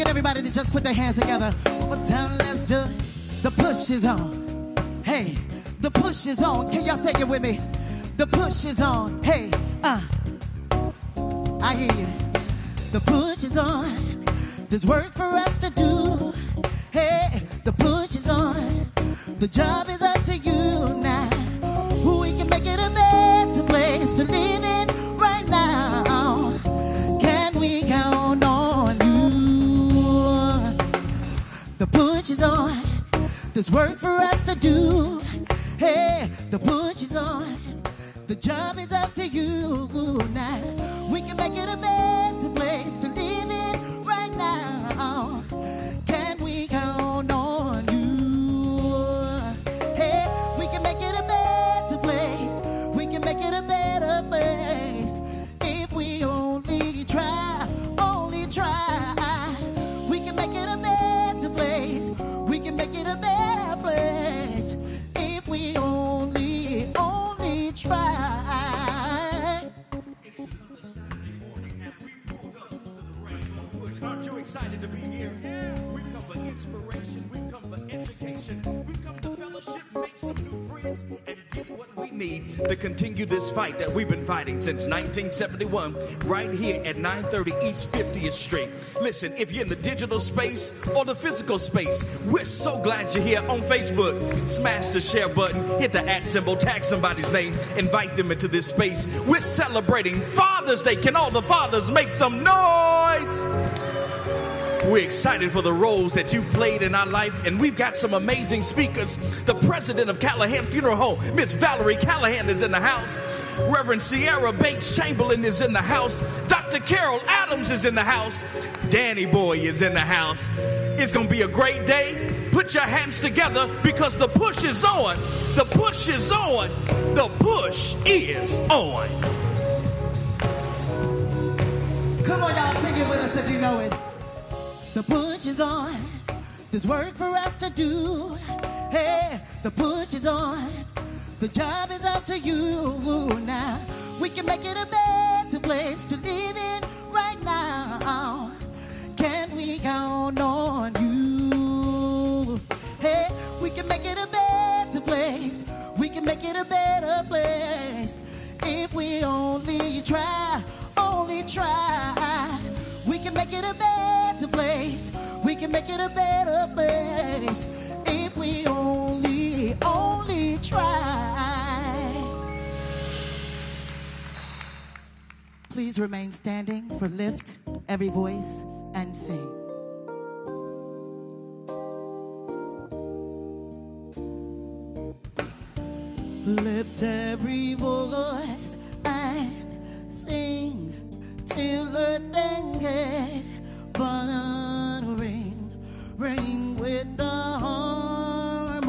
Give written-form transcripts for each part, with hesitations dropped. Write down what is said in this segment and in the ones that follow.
get everybody to just put their hands together. One more time, let's do it. The push is on. Hey, the push is on. Can y'all say it with me? The push is on. Hey, I hear you. The push is on. There's work for us to do. Hey, the push is on. The job is up to you now. We can make it a better place to live in right now. Can we count on you? The push is on. There's work for us to do. Hey, the push is on. The job is up to you now. We can make it a better place to live in right now. Can we count on you? Hey, we can make it a better place. We can make it a better place. If we only try, only try. We can make it a better place. We can make it a better place. If we only try. It's another Saturday morning and we pulled up to the Rainbow Bush. Aren't you excited to be here? Yeah. We've come for inspiration. We've come for education. We've come to fellowship, make some new friends, and get what we need to continue this fight that we've been fighting since 1971 right here at 930 East 50th Street. Listen, if you're in the digital space or the physical space, we're so glad you're here on Facebook. Smash the share button, hit the @ symbol, tag somebody's name, invite them into this space. We're celebrating Father's Day. Can all the fathers make some noise? We're excited for the roles that you've played in our life, and we've got some amazing speakers. The president of Callahan Funeral Home, Miss Valerie Callahan, is in the house. Reverend Sierra Bates Chamberlain is in the house. Dr. Carol Adams is in the house. Danny Boy is in the house. It's going to be a great day. Put your hands together because the push is on. The push is on. The push is on. Come on, y'all, sing it with us if you know it. The push is on. There's work for us to do. Hey, the push is on. The job is up to you now. We can make it a better place to live in right now. Can we count on you? Hey, we can make it a better place. We can make it a better place. If we only try, only try. We can make it a better place. We can make it a better place. If we only try. Please remain standing for Lift Every Voice and Sing. Lift every voice and sing till earth and heaven ring with the harmonies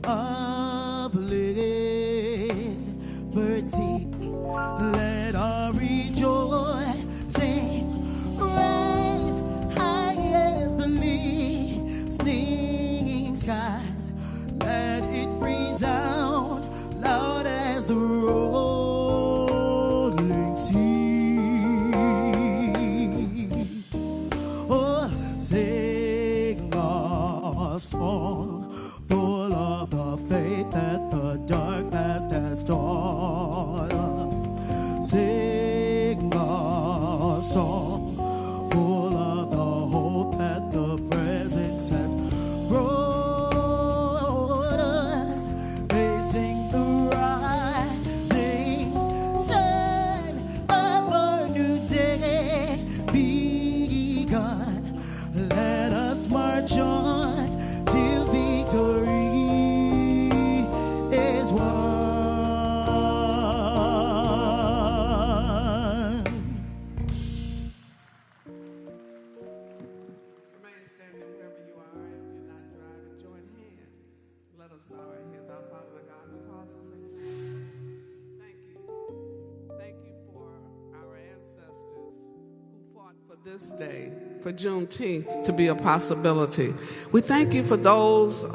of liberty. Let our rejoicing rise high as the listening skies. Let it resound loud as the rolling sea. Oh, sing a song full of the faith that the dark past has taught us. Sing a song full of the hope that the presence has brought. This day, for Juneteenth to be a possibility. We thank you for those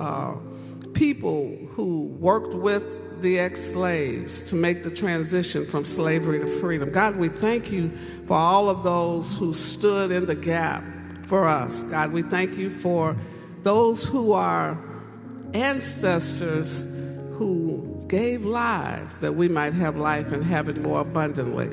people who worked with the ex-slaves to make the transition from slavery to freedom. God, we thank you for all of those who stood in the gap for us. God, we thank you for those who are ancestors who gave lives that we might have life and have it more abundantly.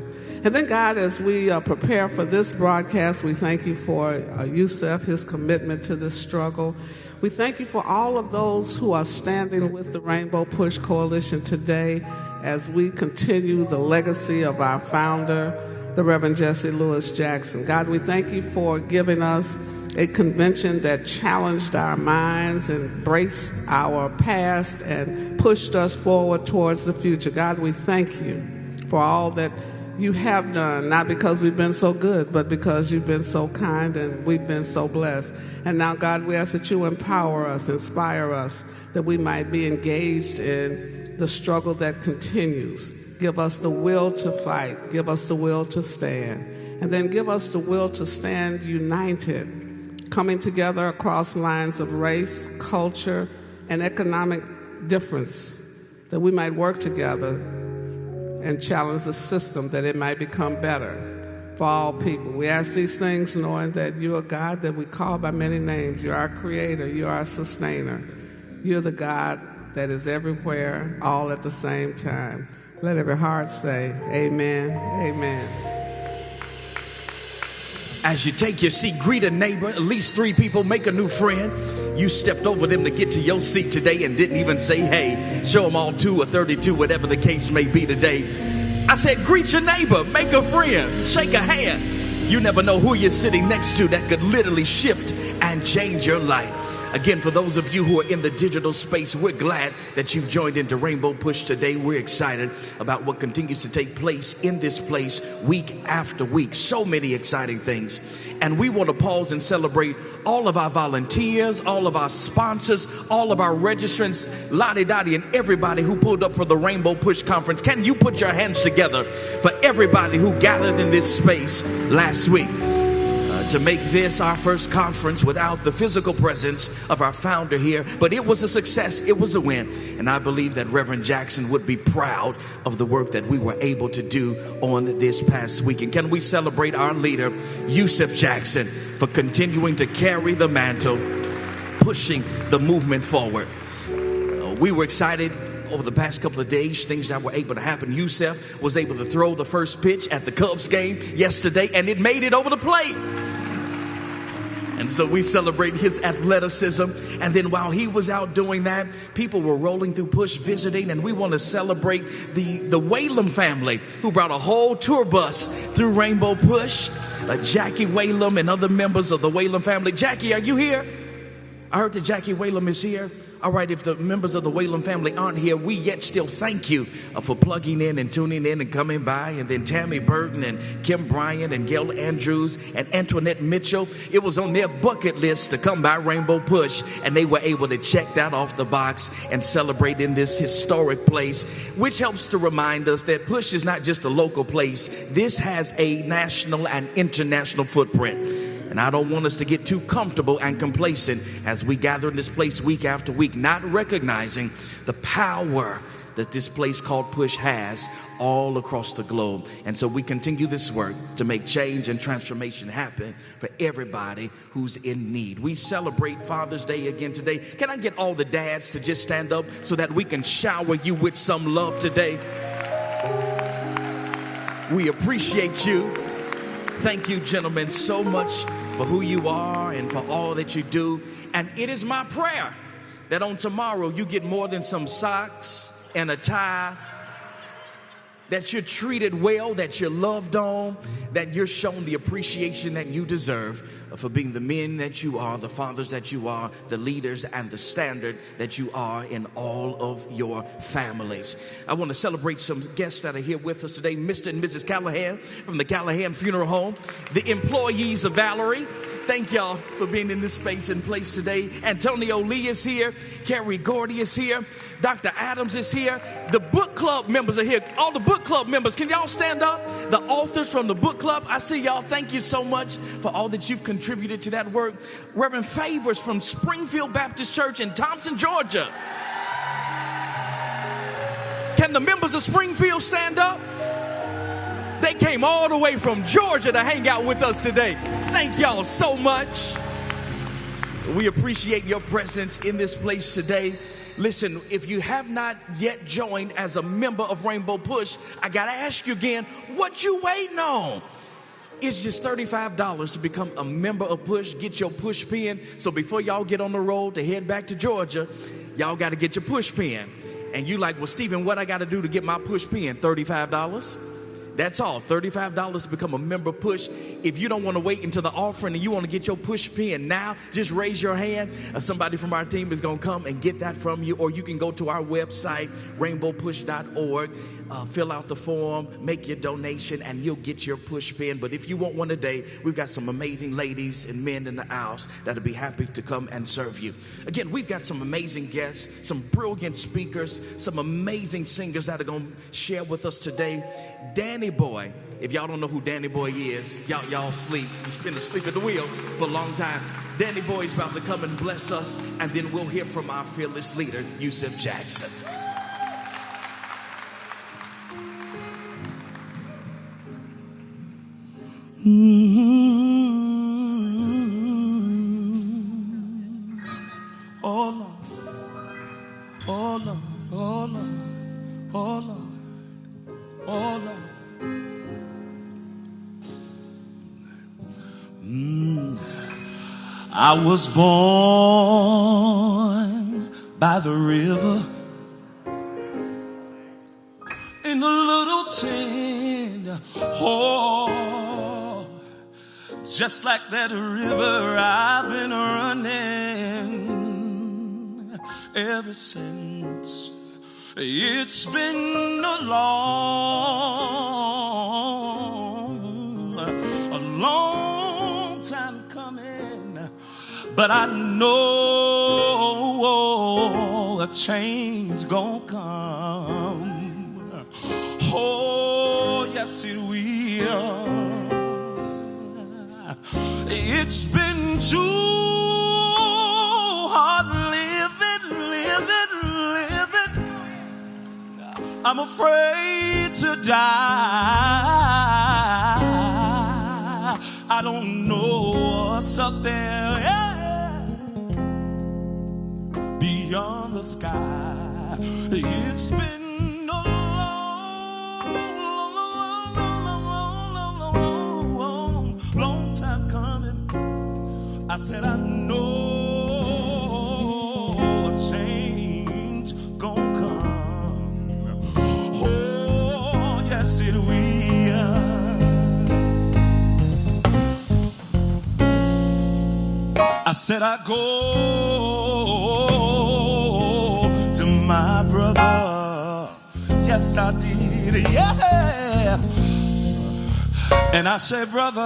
And then, God, as we prepare for this broadcast, we thank you for Yusef, his commitment to this struggle. We thank you for all of those who are standing with the Rainbow Push Coalition today as we continue the legacy of our founder, the Reverend Jesse Lewis Jackson. God, we thank you for giving us a convention that challenged our minds, embraced our past, and pushed us forward towards the future. God, we thank you for all that you have done, not because we've been so good, but because you've been so kind and we've been so blessed. And now, God, we ask that you empower us, inspire us, that we might be engaged in the struggle that continues. Give us the will to fight. Give us the will to stand. And then give us the will to stand united, coming together across lines of race, culture, and economic difference, that we might work together and challenge the system that it might become better for all people. We ask these things knowing that you are God that we call by many names. You're our creator. You're our sustainer. You're the God that is everywhere, all at the same time. Let every heart say, amen, amen. As you take your seat, greet a neighbor, at least 3 people, make a new friend. You stepped over them to get to your seat today and didn't even say, hey, show them all 2 or 32, whatever the case may be today. I said, greet your neighbor, make a friend, shake a hand. You never know who you're sitting next to that could literally shift and change your life. Again, for those of you who are in the digital space, we're glad that you've joined into Rainbow Push today. We're excited about what continues to take place in this place week after week. So many exciting things. And we want to pause and celebrate all of our volunteers, all of our sponsors, all of our registrants, Lottie-Dottie, and everybody who pulled up for the Rainbow Push Conference. Can you put your hands together for everybody who gathered in this space last week? To make this our first conference without the physical presence of our founder here. But it was a success. It was a win. And I believe that Reverend Jackson would be proud of the work that we were able to do on this past weekend. Can we celebrate our leader, Yusef Jackson, for continuing to carry the mantle, pushing the movement forward. We were excited over the past couple of days, things that were able to happen. Yusef was able to throw the first pitch at the Cubs game yesterday, and it made it over the plate. And so we celebrate his athleticism. And then while he was out doing that, people were rolling through Push visiting. And we want to celebrate the Whalum family who brought a whole tour bus through Rainbow Push. Jackie Whalum and other members of the Whalum family. Jackie, are you here? I heard that Jackie Whalum is here. All right, if the members of the Whalum family aren't here, we yet still thank you for plugging in and tuning in and coming by. And then Tammy Burton and Kim Bryan and Gail Andrews and Antoinette Mitchell, it was on their bucket list to come by Rainbow Push, and they were able to check that off the box and celebrate in this historic place, which helps to remind us that Push is not just a local place. This has a national and international footprint. And I don't want us to get too comfortable and complacent as we gather in this place week after week, not recognizing the power that this place called Push has all across the globe. And so we continue this work to make change and transformation happen for everybody who's in need. We celebrate Father's Day again today. Can I get all the dads to just stand up so that we can shower you with some love today? We appreciate you. Thank you, gentlemen, so much for who you are and for all that you do. And it is my prayer that on tomorrow you get more than some socks and a tie, that you're treated well, that you're loved on, that you're shown the appreciation that you deserve for being the men that you are, the fathers that you are, the leaders and the standard that you are in all of your families. I want to celebrate some guests that are here with us today. Mr. and Mrs. Callahan from the Callahan Funeral Home, the employees of Valerie. Thank y'all for being in this space and place today. Antonio Lee is here. Carrie Gordy is here. Dr. Adams is here. The book club members are here. All the book club members, can y'all stand up? The authors from the book club, I see y'all. Thank you so much for all that you've contributed to that work. Reverend Favors from Springfield Baptist Church in Thompson, Georgia. Can the members of Springfield stand up? They came all the way from Georgia to hang out with us today. Thank y'all so much. We appreciate your presence in this place today. Listen, if you have not yet joined as a member of Rainbow Push, I gotta ask you again, what you waiting on? It's just $35 to become a member of Push. Get your push pin. So before y'all get on the road to head back to Georgia, y'all got to get your push pin. And you like, well, Stephen, what I got to do to get my push pin? $35. That's all, $35 to become a member of Push. If you don't want to wait until the offering and you want to get your push pin now, just raise your hand. Somebody from our team is going to come and get that from you. Or you can go to our website, rainbowpush.org, fill out the form, make your donation, and you'll get your push pin. But if you want one today, we've got some amazing ladies and men in the aisles that'll be happy to come and serve you. Again, we've got some amazing guests, some brilliant speakers, some amazing singers that are going to share with us today. Danny Boy, if y'all don't know who Danny Boy is, y'all sleep. He's been asleep at the wheel for a long time. Danny Boy is about to come and bless us, and then we'll hear from our fearless leader, Yusuf Jackson. Oh Lord, oh Lord, oh Lord, oh Lord, oh Lord. I was born by the river in a little tent. Oh, just like that river, I've been running ever since. It's been a long time coming, but I know a change gonna come. Oh, yes it will. It's been too hard living. I'm afraid to die. I don't know what's up there beyond the sky. It's been a long time coming. I said I know a change gonna come. Oh, yes it will. I said I go to my brother. Yes, I did. Yeah. And I said, brother,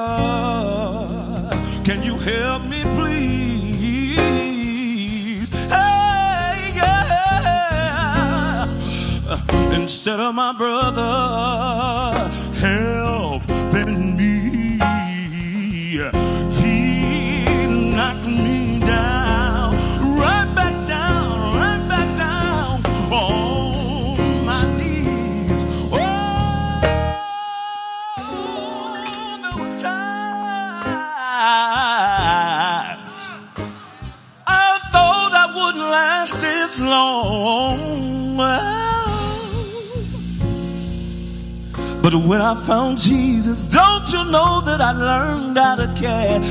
can you help me, please? Hey, yeah. Instead of my brother helping me, knocked me down, right back down on my knees. Oh, there were times I thought I wouldn't last this long. But when I found Jesus, don't you know that I learned how to carry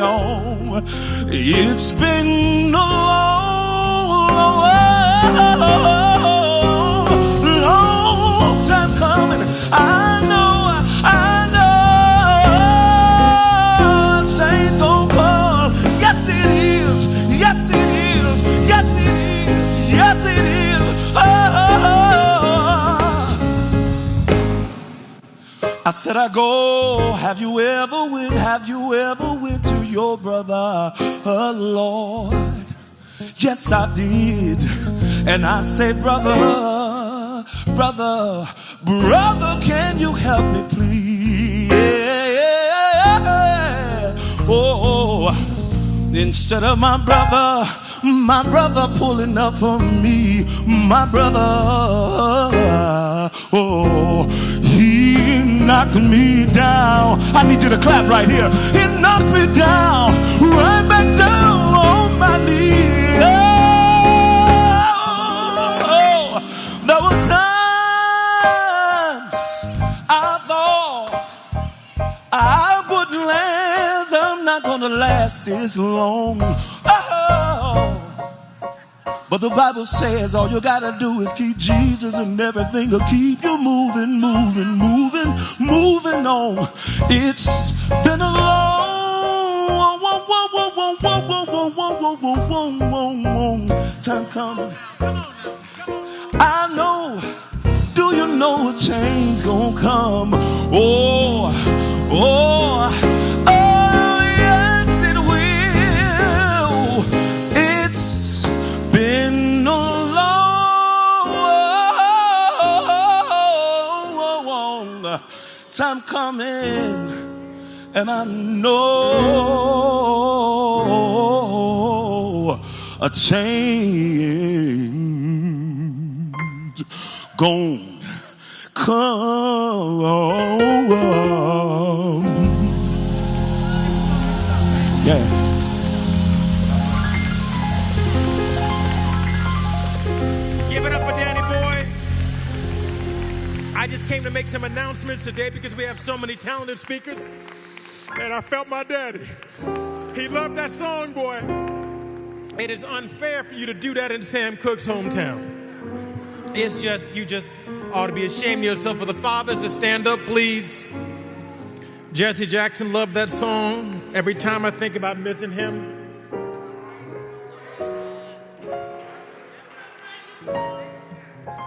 on? It's been a long time coming. I know change gon' come. Yes it is. Yes it is. Yes it is. Yes it is. I said I go, have you ever went to your brother, Lord? Yes, I did. And I said, brother, can you help me, please? Oh, instead of my brother my brother pulling up for me. My brother, oh, he knocked me down. I need you to clap right here. He knocked me down, right back down on my knees. Oh, there were times I thought I wouldn't last. I'm not gonna last this long. Oh. But the Bible says all you gotta do is keep Jesus and everything will keep you moving, moving, moving, moving on. It's been a long time coming. I know. Do you know a change gonna come? Oh, oh, oh, yes it will. It's been a long time coming, and I know a change gonna come. Yeah. Give it up for Danny Boy. I just came to make some announcements today because we have so many talented speakers. And I felt my daddy. He loved that song, boy. It is unfair for you to do that in Sam Cooke's hometown. It's just, you just ought to be ashamed of yourself. For the fathers to stand up, please. Jesse Jackson loved that song. Every time I think about missing him.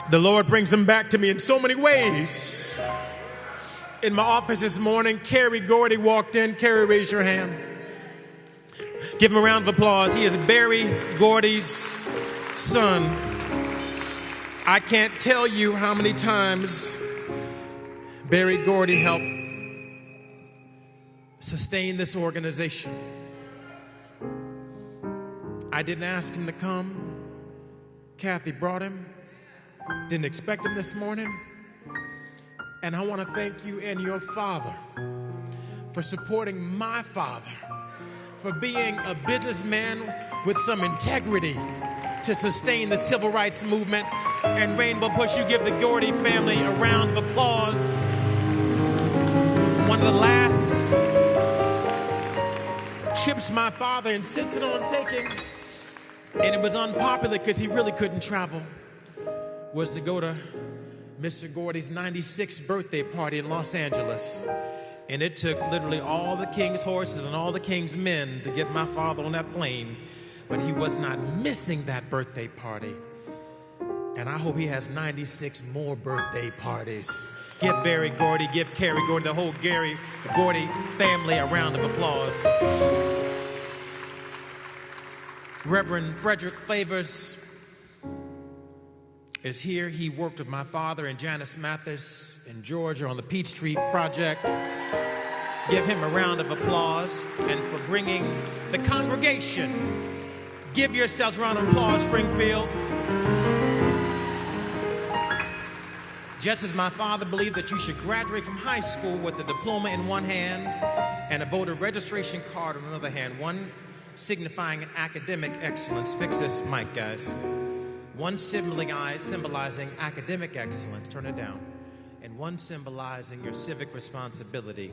The Lord brings him back to me in so many ways. In my office this morning, Carrie Gordy walked in. Carrie, raise your hand. Give him a round of applause. He is Barry Gordy's son. I can't tell you how many times Barry Gordy helped sustain this organization. I didn't ask him to come. Kathy brought him. Didn't expect him this morning. And I want to thank you and your father for supporting my father, for being a businessman with some integrity to sustain the civil rights movement. And Rainbow Push, you give the Gordy family a round of applause. One of the last trips my father insisted on taking, and it was unpopular because he really couldn't travel, was to go to Mr. Gordy's 96th birthday party in Los Angeles. And it took literally all the king's horses and all the king's men to get my father on that plane. But he was not missing that birthday party. And I hope he has 96 more birthday parties. Give Barry Gordy, give Carrie Gordy, the whole Gary Gordy family a round of applause. Reverend Frederick Favors is here. He worked with my father and Janice Mathis in Georgia on the Peachtree Project. Give him a round of applause. And for bringing the congregation, give yourselves a round of applause, Springfield. Just as my father believed that you should graduate from high school with a diploma in one hand and a voter registration card in another hand, one signifying an academic excellence. Fix this mic, guys. One symbolizing academic excellence, turn it down, and one symbolizing your civic responsibility.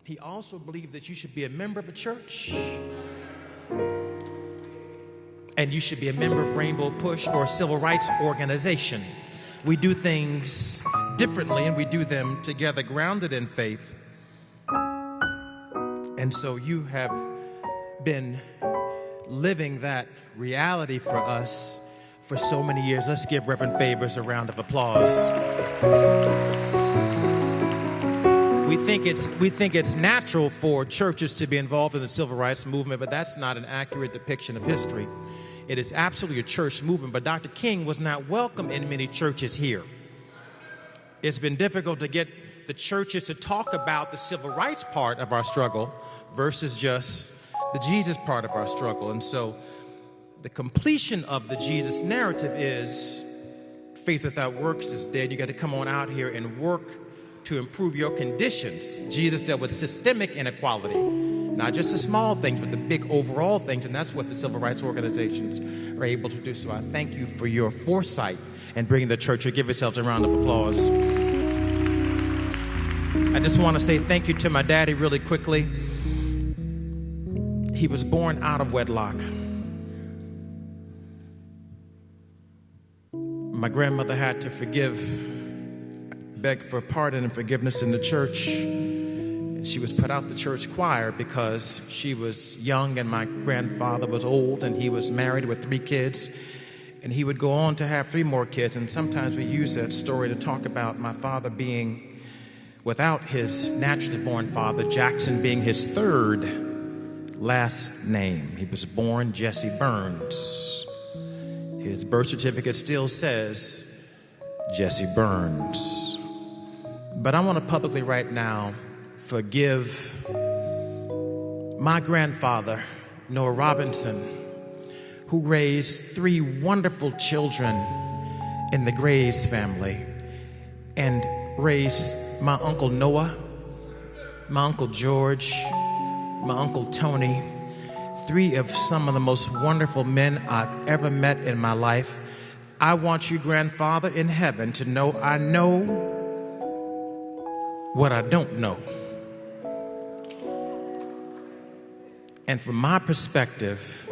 He also believed that you should be a member of a church, and you should be a member of Rainbow Push or a civil rights organization. We do things differently, and we do them together, grounded in faith. And so you have been living that reality for us for so many years. Let's give Reverend Favors a round of applause. We think it's natural for churches to be involved in the civil rights movement, but that's not an accurate depiction of history. It is absolutely a church movement, but Dr. King was not welcome in many churches here. It's been difficult to get the churches to talk about the civil rights part of our struggle versus just the Jesus part of our struggle. And so The completion of the Jesus narrative is faith without works is dead. You got to come on out here and work to improve your conditions. Jesus dealt with systemic inequality, not just the small things, but the big overall things, and that's what the civil rights organizations are able to do. So I thank you for your foresight and bringing the church. Give yourselves a round of applause. I just want to say thank you to my daddy really quickly. He was born out of wedlock. My grandmother had to beg for pardon and forgiveness in the church. And she was put out the church choir because she was young and my grandfather was old and he was married with 3 kids. And he would go on to have 3 more kids. And sometimes we use that story to talk about my father being without his naturally born father, Jackson being his 3rd last name. He was born Jesse Burns. His birth certificate still says Jesse Burns. But I want to publicly right now forgive my grandfather, Noah Robinson, who raised 3 wonderful children in the Grays family and raised my Uncle Noah, my Uncle George, my Uncle Tony, 3 of some of the most wonderful men I've ever met in my life. I want you, grandfather, in heaven to know I know what I don't know. And from my perspective,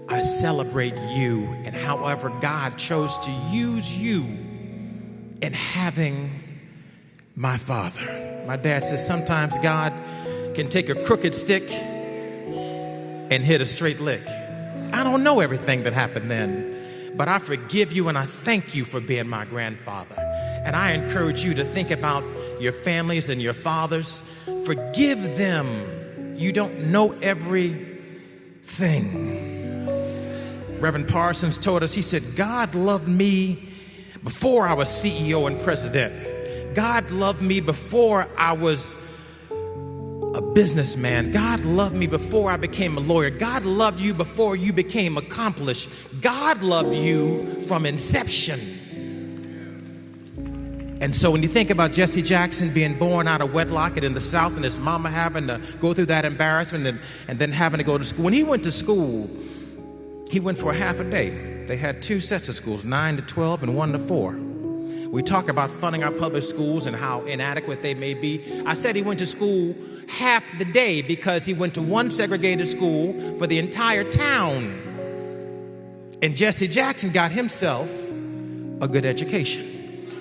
I celebrate you and however God chose to use you in having my father. My dad says sometimes God can take a crooked stick and hit a straight lick. I don't know everything that happened then, but I forgive you and I thank you for being my grandfather. And I encourage you to think about your families and your fathers. Forgive them. You don't know everything. Reverend Parsons told us, he said, God loved me before I was CEO and president. God loved me before I was a businessman. God loved me before I became a lawyer. God loved you before you became accomplished. God loved you from inception. And so when you think about Jesse Jackson being born out of wedlock and in the South and his mama having to go through that embarrassment and then having to go to school. When he went to school, he went for a half a day. They had 2 sets of schools, 9 to 12 and 1 to 4. We talk about funding our public schools and how inadequate they may be. I said he went to school half the day because he went to one segregated school for the entire town. And Jesse Jackson got himself a good education.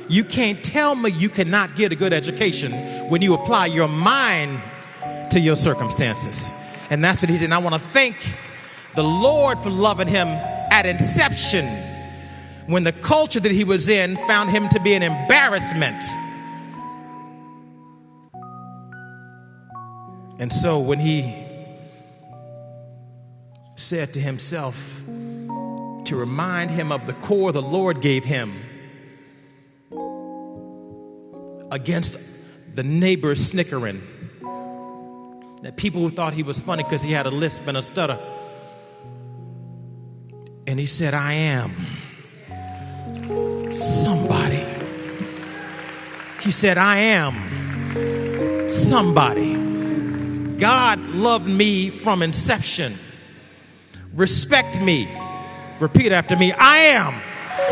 You can't tell me you cannot get a good education when you apply your mind to your circumstances. And that's what he did. And I want to thank the Lord for loving him at inception, when the culture that he was in found him to be an embarrassment. And so when he said to himself to remind him of the core the Lord gave him against the neighbors snickering, that people who thought he was funny because he had a lisp and a stutter, and he said, I am somebody. He said, I am somebody. God loved me from inception. Respect me. Repeat after me. I am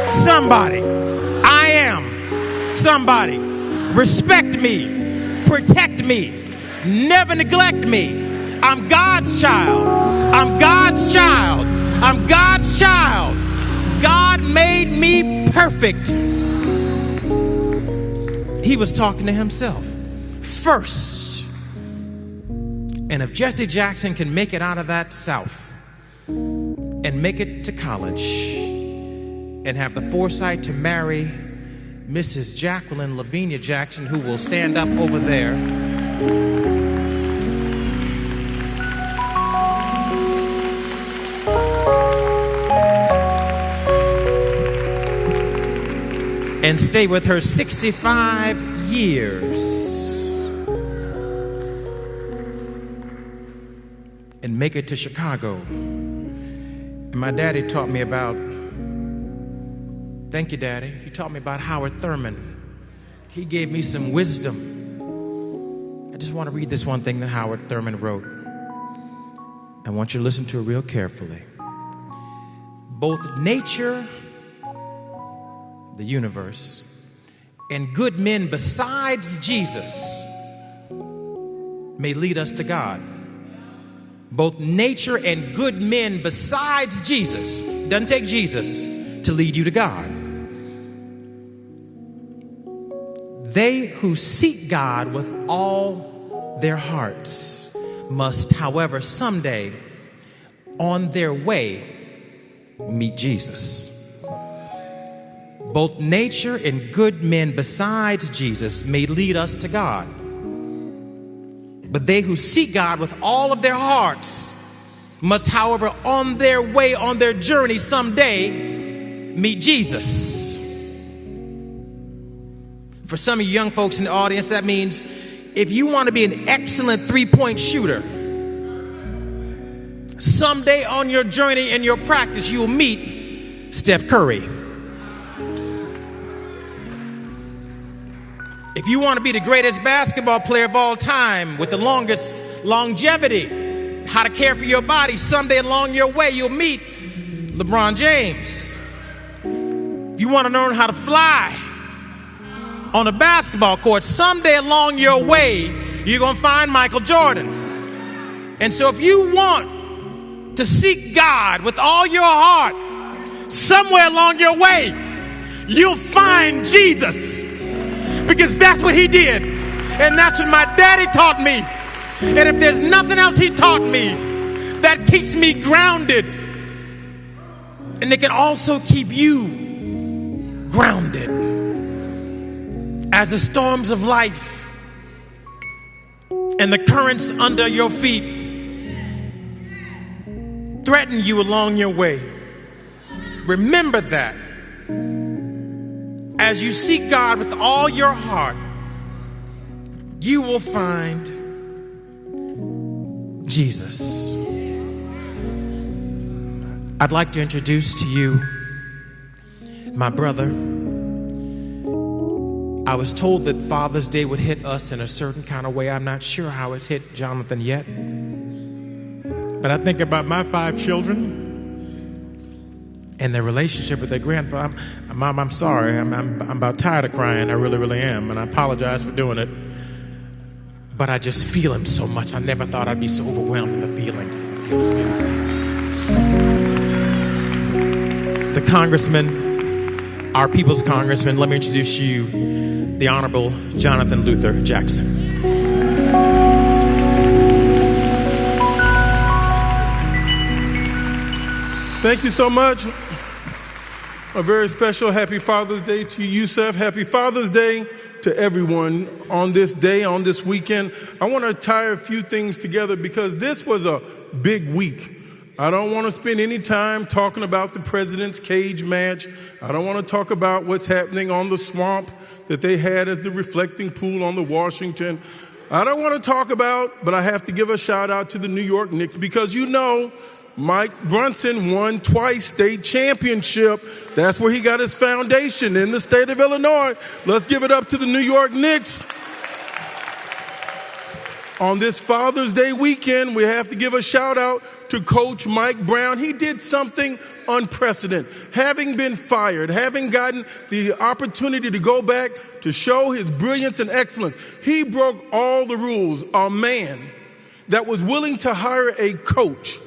somebody. I am somebody. Respect me. Protect me. Never neglect me. I'm God's child. I'm God's child. I'm God's child. God made me perfect. He was talking to himself first. And if Jesse Jackson can make it out of that South and make it to college and have the foresight to marry Mrs. Jacqueline Lavinia Jackson, who will stand up over there, and stay with her 65 years and make it to Chicago And my daddy taught me about, thank you, Daddy. He taught me about Howard Thurman. He gave me some wisdom. I just want to read this one thing that Howard Thurman wrote. I want you to listen to it real carefully. Both nature, the universe, and good men besides Jesus may lead us to God. Both nature and good men besides Jesus, doesn't take Jesus to lead you to God. They who seek God with all their hearts must, however, someday on their way meet Jesus. Both nature and good men besides Jesus may lead us to God. But they who seek God with all of their hearts must, however, on their way, on their journey someday, meet Jesus. For some of you young folks in the audience, that means if you want to be an excellent three-point shooter, someday on your journey and your practice, you will meet Steph Curry. If you want to be the greatest basketball player of all time with the longest longevity, how to care for your body, someday along your way, you'll meet LeBron James. If you want to learn how to fly on a basketball court, someday along your way, you're going to find Michael Jordan. And so if you want to seek God with all your heart, somewhere along your way, you'll find Jesus. Because that's what he did. And that's what my daddy taught me. And if there's nothing else he taught me that keeps me grounded, and it can also keep you grounded as the storms of life and the currents under your feet threaten you along your way. Remember that. As you seek God with all your heart, you will find Jesus. I'd like to introduce to you my brother. I was told that Father's Day would hit us in a certain kind of way. I'm not sure how it's hit Jonathan yet. But I think about my 5 children and their relationship with their grandfather. Mom, I'm sorry. I'm about tired of crying. I really, really am. And I apologize for doing it. But I just feel him so much. I never thought I'd be so overwhelmed in the feelings. The Congressman, our people's Congressman, let me introduce you, the Honorable Jonathan Luther Jackson. Thank you so much. A very special happy Father's Day to you, Yusef. Happy Father's Day to everyone on this day, on this weekend. I want to tie a few things together because this was a big week. I don't want to spend any time talking about the president's cage match. I don't want to talk about what's happening on the swamp that they had as the reflecting pool on the Washington. I don't want to talk about, but I have to give a shout out to the New York Knicks because you know Mike Brunson won twice state championship. That's where he got his foundation, in the state of Illinois. Let's give it up to the New York Knicks. On this Father's Day weekend, we have to give a shout out to Coach Mike Brown. He did something unprecedented. Having been fired, having gotten the opportunity to go back to show his brilliance and excellence, he broke all the rules. A man that was willing to hire a coach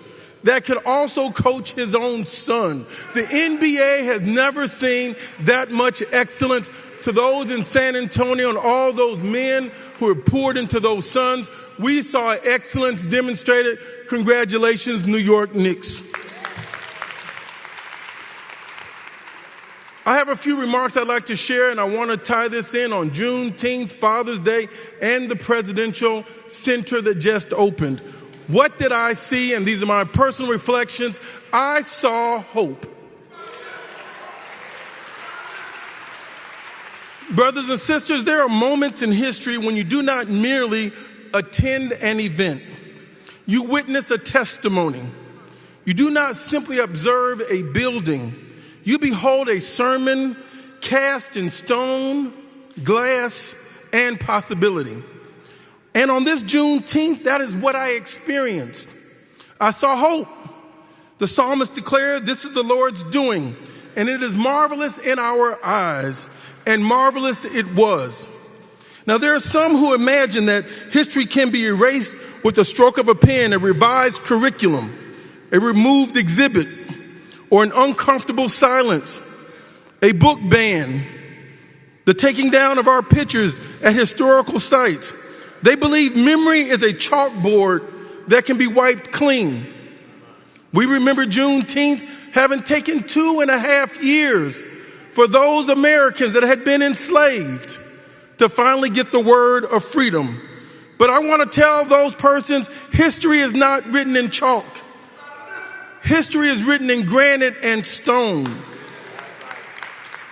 that could also coach his own son. The NBA has never seen that much excellence. To those in San Antonio and all those men who have poured into those sons, we saw excellence demonstrated. Congratulations, New York Knicks. I have a few remarks I'd like to share, and I want to tie this in on Juneteenth, Father's Day, and the presidential center that just opened. What did I see? And these are my personal reflections. I saw hope. Brothers and sisters, there are moments in history when you do not merely attend an event. You witness a testimony. You do not simply observe a building. You behold a sermon cast in stone, glass, and possibility. And on this Juneteenth, that is what I experienced. I saw hope. The psalmist declared, "This is the Lord's doing, and it is marvelous in our eyes," and marvelous it was. Now, there are some who imagine that history can be erased with the stroke of a pen, a revised curriculum, a removed exhibit, or an uncomfortable silence, a book ban, the taking down of our pictures at historical sites. They believe memory is a chalkboard that can be wiped clean. We remember Juneteenth having taken 2.5 years for those Americans that had been enslaved to finally get the word of freedom. But I want to tell those persons, history is not written in chalk. History is written in granite and stone.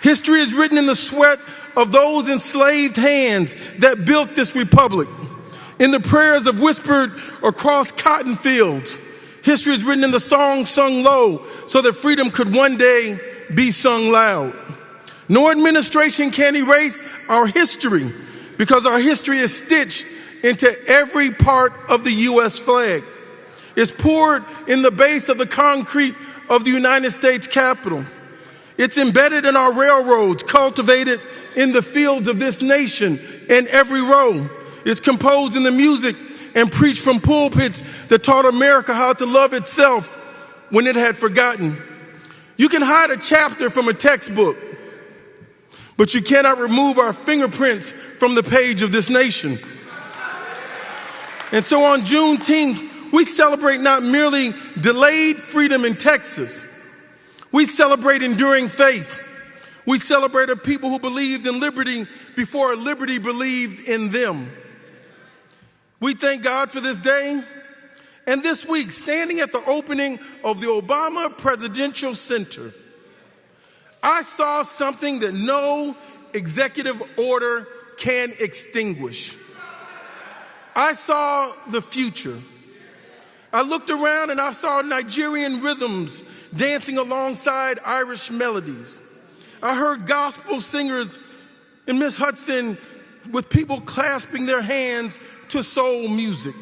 History is written in the sweat of those enslaved hands that built this republic, in the prayers of whispered across cotton fields. History is written in the songs sung low so that freedom could one day be sung loud. No administration can erase our history because our history is stitched into every part of the U.S. flag. It's poured in the base of the concrete of the United States Capitol. It's embedded in our railroads, cultivated in the fields of this nation, in every row. It's composed in the music and preached from pulpits that taught America how to love itself when it had forgotten. You can hide a chapter from a textbook, but you cannot remove our fingerprints from the page of this nation. And so on Juneteenth, we celebrate not merely delayed freedom in Texas. We celebrate enduring faith. We celebrate a people who believed in liberty before liberty believed in them. We thank God for this day. And this week, standing at the opening of the Obama Presidential Center, I saw something that no executive order can extinguish. I saw the future. I looked around and I saw Nigerian rhythms dancing alongside Irish melodies. I heard gospel singers and Miss Hudson with people clasping their hands to soul music.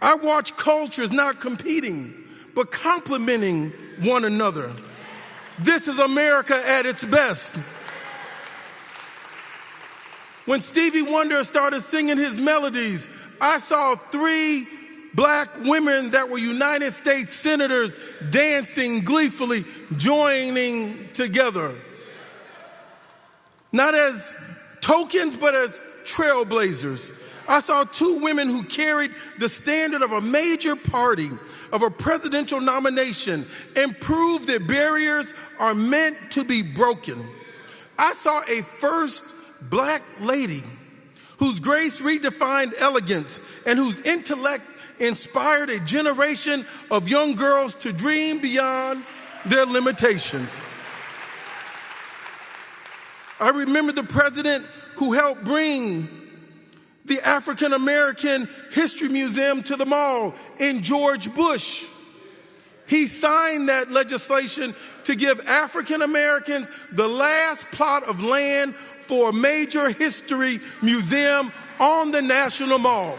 I watched cultures not competing, but complementing one another. This is America at its best. When Stevie Wonder started singing his melodies, I saw 3 black women that were United States senators dancing gleefully, joining together. Not as tokens, but as trailblazers. I saw 2 women who carried the standard of a major party, of a presidential nomination, and proved that barriers are meant to be broken. I saw a first black lady whose grace redefined elegance and whose intellect inspired a generation of young girls to dream beyond their limitations. I remember the president who helped bring the African American History Museum to the mall in George Bush. He signed that legislation to give African Americans the last plot of land for a major history museum on the National Mall.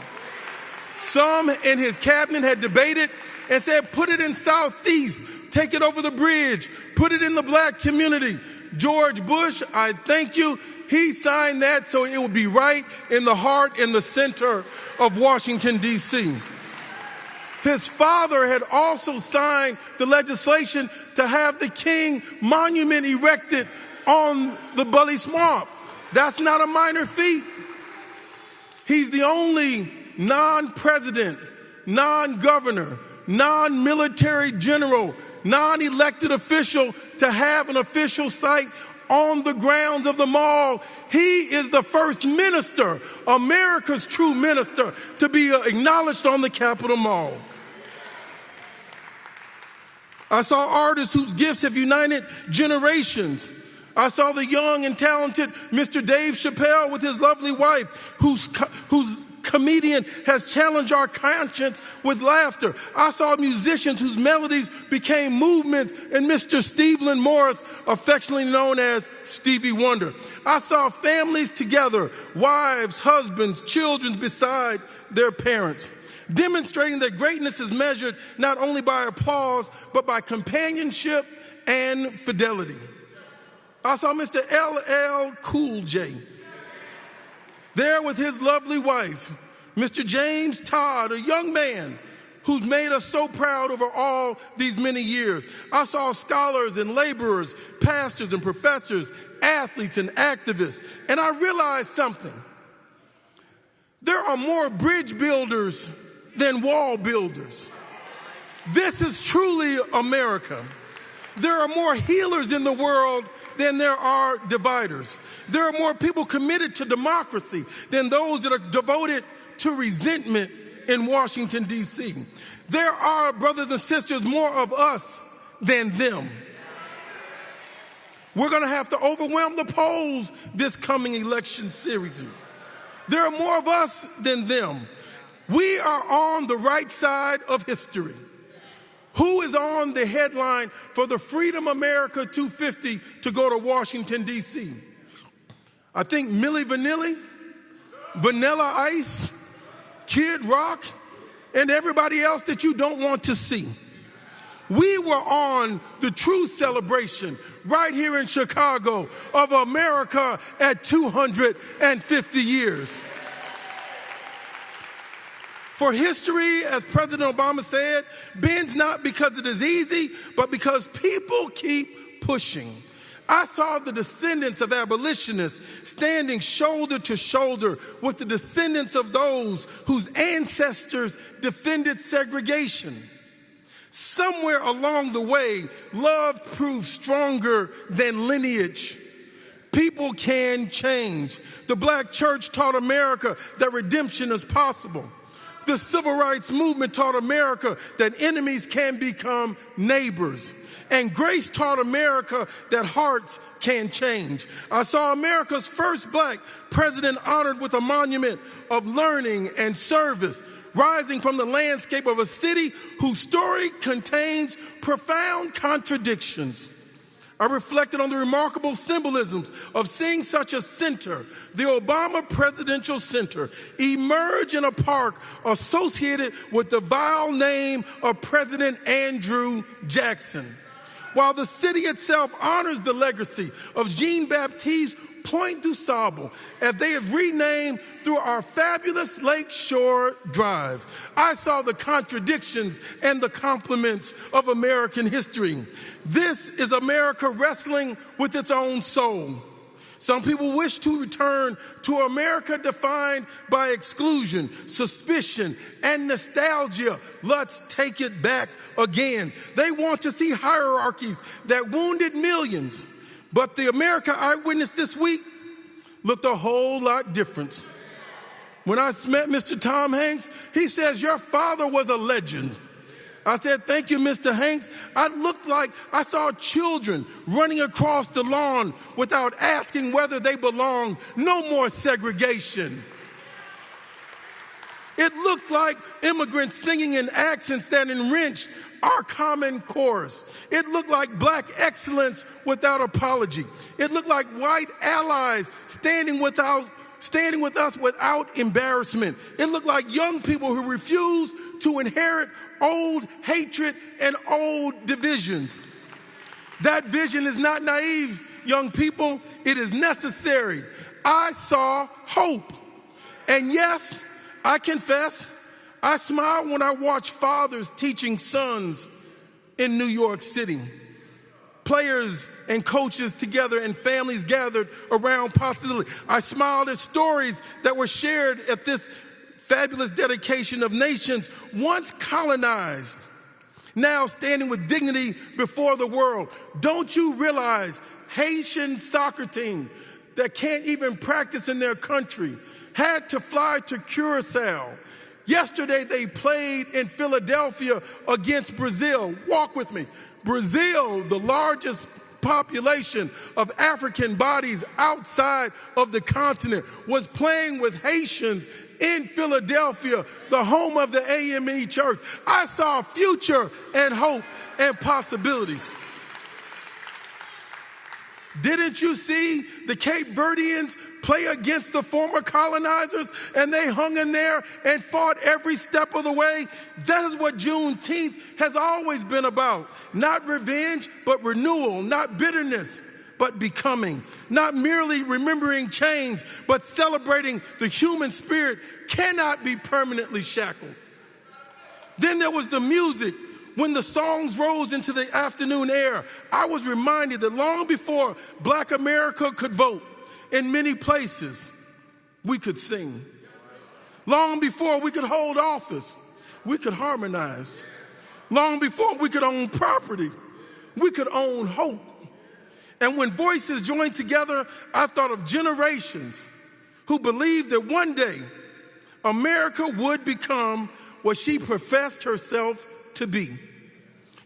Some in his cabinet had debated and said, put it in Southeast, take it over the bridge, put it in the black community. George Bush, I thank you. He signed that so it would be right in the heart, in the center of Washington, D.C. His father had also signed the legislation to have the King Monument erected on the Bully Swamp. That's not a minor feat. He's the only non-president, non-governor, non-military general, non-elected official to have an official site on the grounds of the mall. He is the first minister, America's true minister, to be acknowledged on the Capitol Mall. I saw artists whose gifts have united generations. I saw the young and talented Mr. Dave Chappelle with his lovely wife, whose comedian has challenged our conscience with laughter. I saw musicians whose melodies became movements, and Mr. Stevland Morris, affectionately known as Stevie Wonder. I saw families together, wives, husbands, children beside their parents, demonstrating that greatness is measured not only by applause, but by companionship and fidelity. I saw Mr. LL Cool J there with his lovely wife, Mr. James Todd, a young man who's made us so proud over all these many years. I saw scholars and laborers, pastors and professors, athletes and activists, and I realized something. There are more bridge builders than wall builders. This is truly America. There are more healers in the world than there are dividers. There are more people committed to democracy than those that are devoted to resentment in Washington, D.C. There are, brothers and sisters, more of us than them. We're going to have to overwhelm the polls this coming election series. There are more of us than them. We are on the right side of history. Who is on the headline for the Freedom America 250 to go to Washington, D.C.? I think Milli Vanilli, Vanilla Ice, Kid Rock, and everybody else that you don't want to see. We were on the true celebration right here in Chicago of America at 250 years. For history, as President Obama said, bends not because it is easy, but because people keep pushing. I saw the descendants of abolitionists standing shoulder to shoulder with the descendants of those whose ancestors defended segregation. Somewhere along the way, love proved stronger than lineage. People can change. The Black church taught America that redemption is possible. The civil rights movement taught America that enemies can become neighbors. And grace taught America that hearts can change. I saw America's first Black president honored with a monument of learning and service, rising from the landscape of a city whose story contains profound contradictions. I reflected on the remarkable symbolisms of seeing such a center, the Obama Presidential Center, emerge in a park associated with the vile name of President Andrew Jackson. While the city itself honors the legacy of Jean-Baptiste Point du Sable, as they have renamed through our fabulous Lakeshore Drive. I saw the contradictions and the compliments of American history. This is America wrestling with its own soul. Some people wish to return to America defined by exclusion, suspicion, and nostalgia. Let's take it back again. They want to see hierarchies that wounded millions. But the America I witnessed this week looked a whole lot different. When I met Mr. Tom Hanks, he says, "Your father was a legend." I said, "Thank you, Mr. Hanks." I looked like I saw children running across the lawn without asking whether they belonged. No more segregation. It looked like immigrants singing in accents that enriched our common chorus. It looked like Black excellence without apology. It looked like white allies standing with us without embarrassment. It looked like young people who refused to inherit old hatred and old divisions. That vision is not naive, young people. It is necessary. I saw hope. And yes, I confess, I smiled when I watched fathers teaching sons in New York City. Players and coaches together and families gathered around possibility. I smiled at stories that were shared at this fabulous dedication of nations once colonized, now standing with dignity before the world. Don't you realize Haitian soccer team that can't even practice in their country had to fly to Curacao. Yesterday they played in Philadelphia against Brazil. Walk with me. Brazil, the largest population of African bodies outside of the continent, was playing with Haitians in Philadelphia, the home of the AME Church. I saw future and hope and possibilities. Didn't you see the Cape Verdeans play against the former colonizers, and they hung in there and fought every step of the way? That is what Juneteenth has always been about. Not revenge, but renewal. Not bitterness, but becoming. Not merely remembering chains, but celebrating the human spirit cannot be permanently shackled. Then there was the music. When the songs rose into the afternoon air, I was reminded that long before Black America could vote, in many places, we could sing. Long before we could hold office, we could harmonize. Long before we could own property, we could own hope. And when voices joined together, I thought of generations who believed that one day America would become what she professed herself to be.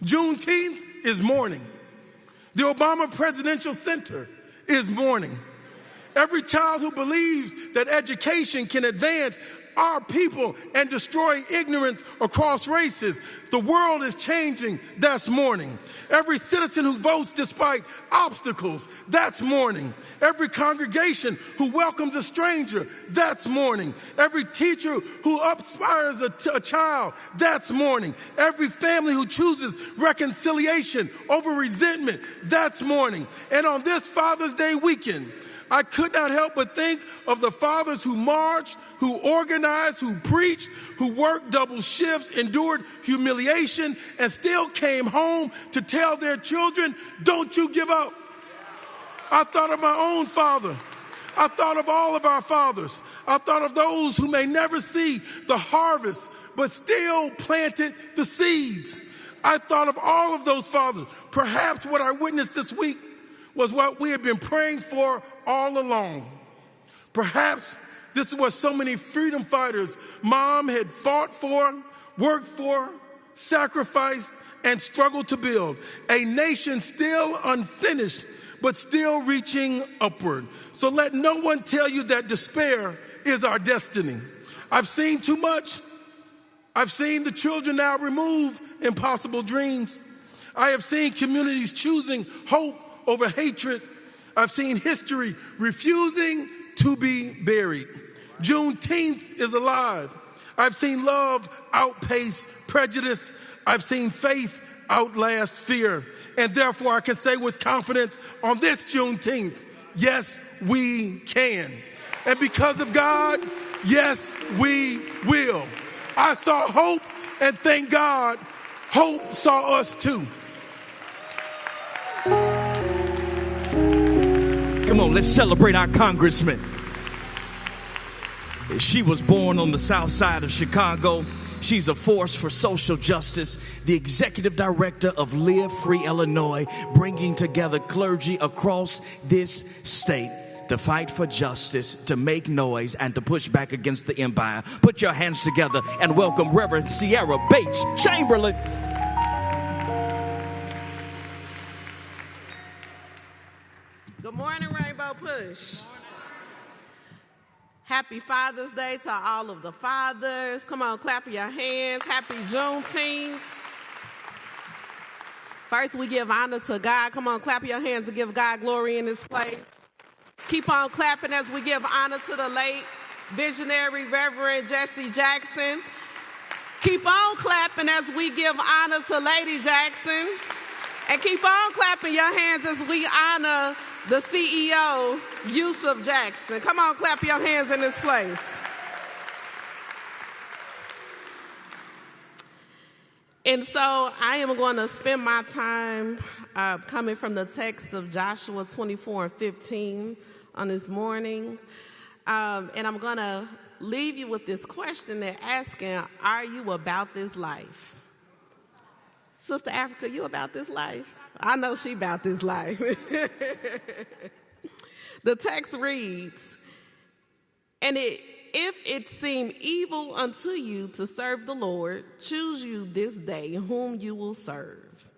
Juneteenth is mourning. The Obama Presidential Center is mourning. Every child who believes that education can advance our people and destroy ignorance across races, the world is changing, that's mourning. Every citizen who votes despite obstacles, that's mourning. Every congregation who welcomes a stranger, that's mourning. Every teacher who inspires a child, that's mourning. Every family who chooses reconciliation over resentment, that's mourning. And on this Father's Day weekend, I could not help but think of the fathers who marched, who organized, who preached, who worked double shifts, endured humiliation, and still came home to tell their children, don't you give up. I thought of my own father. I thought of all of our fathers. I thought of those who may never see the harvest, but still planted the seeds. I thought of all of those fathers. Perhaps what I witnessed this week was what we have been praying for all along. Perhaps this is what so many freedom fighters Mom had fought for, worked for, sacrificed, and struggled to build. A nation still unfinished, but still reaching upward. So let no one tell you that despair is our destiny. I've seen too much. I've seen the children now remove impossible dreams. I have seen communities choosing hope over hatred. I've seen history refusing to be buried. Juneteenth is alive. I've seen love outpace prejudice. I've seen faith outlast fear. And therefore I can say with confidence on this Juneteenth, yes, we can. And because of God, yes, we will. I saw hope, and thank God, hope saw us too. Come on, let's celebrate our Congressman. She was born on the south side of Chicago. She's a force for social justice, the executive director of Live Free Illinois, bringing together clergy across this state to fight for justice, to make noise, and to push back against the empire. Put your hands together and welcome Reverend Sierra Bates Chamberlain. Good morning, Rainbow Push. Happy Father's Day to all of the fathers. Come on, clap your hands. Happy Juneteenth. First, we give honor to God. Come on, clap your hands and give God glory in this place. Keep on clapping as we give honor to the late visionary Reverend Jesse Jackson. Keep on clapping as we give honor to Lady Jackson. And keep on clapping your hands as we honor the CEO, Yusuf Jackson. Come on, clap your hands in this place. And so I am going to spend my time coming from the text of Joshua 24:15 on this morning. And I'm going to leave you with this question they're asking, are you about this life? Sister Africa, you about this life? I know she about this life. The text reads, and if it seem evil unto you to serve the Lord, choose you this day whom you will serve.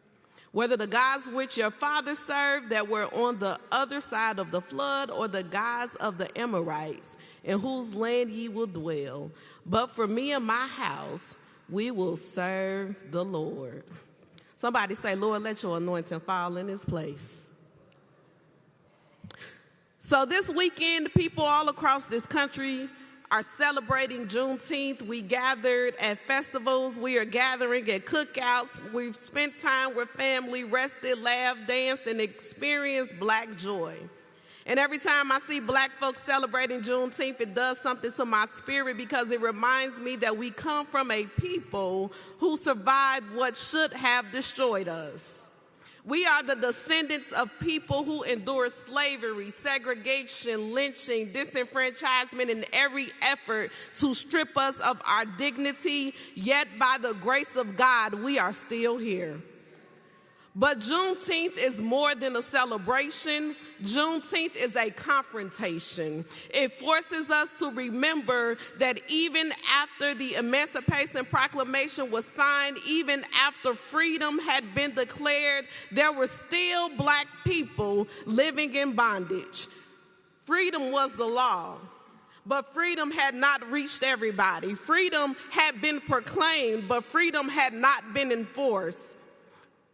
whether the gods which your fathers served that were on the other side of the flood, or the gods of the Amorites, in whose land ye will dwell. But for me and my house, we will serve the Lord. Somebody say, Lord, let your anointing fall in this place. So this weekend, people all across this country are celebrating Juneteenth. We gathered at festivals. We are gathering at cookouts. We've spent time with family, rested, laughed, danced, and experienced Black joy. And every time I see Black folks celebrating Juneteenth, it does something to my spirit, because it reminds me that we come from a people who survived what should have destroyed us. We are the descendants of people who endured slavery, segregation, lynching, disenfranchisement, and every effort to strip us of our dignity, yet by the grace of God, we are still here. But Juneteenth is more than a celebration. Juneteenth is a confrontation. It forces us to remember that even after the Emancipation Proclamation was signed, even after freedom had been declared, there were still Black people living in bondage. Freedom was the law, but freedom had not reached everybody. Freedom had been proclaimed, but freedom had not been enforced.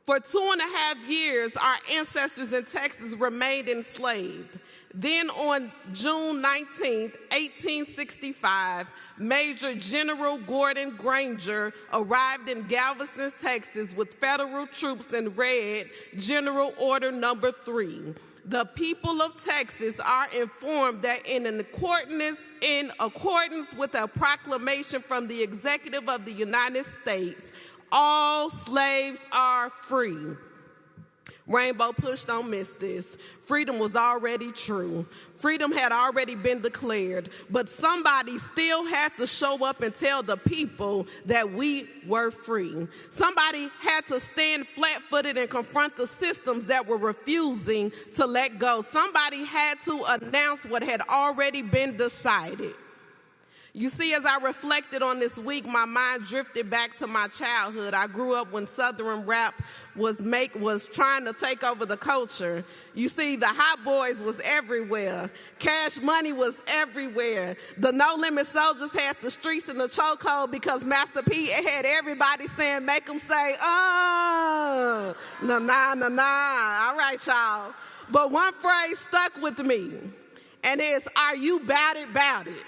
For 2.5 years, our ancestors in Texas remained enslaved. Then on June 19, 1865, Major General Gordon Granger arrived in Galveston, Texas with federal troops and read General Order Number 3. The people of Texas are informed that in accordance with a proclamation from the Executive of the United States, all slaves are free. Rainbow Push, don't miss this. Freedom was already true. Freedom had already been declared, but somebody still had to show up and tell the people that we were free. Somebody had to stand flat-footed and confront the systems that were refusing to let go. Somebody had to announce what had already been decided. You see, as I reflected on this week, my mind drifted back to my childhood. I grew up when Southern rap was trying to take over the culture. You see, the Hot Boys was everywhere. Cash Money was everywhere. The No Limit Soldiers had the streets in the chokehold because Master P had everybody saying, make them say, oh, nah. All right, y'all. But one phrase stuck with me, and it's, are you about it?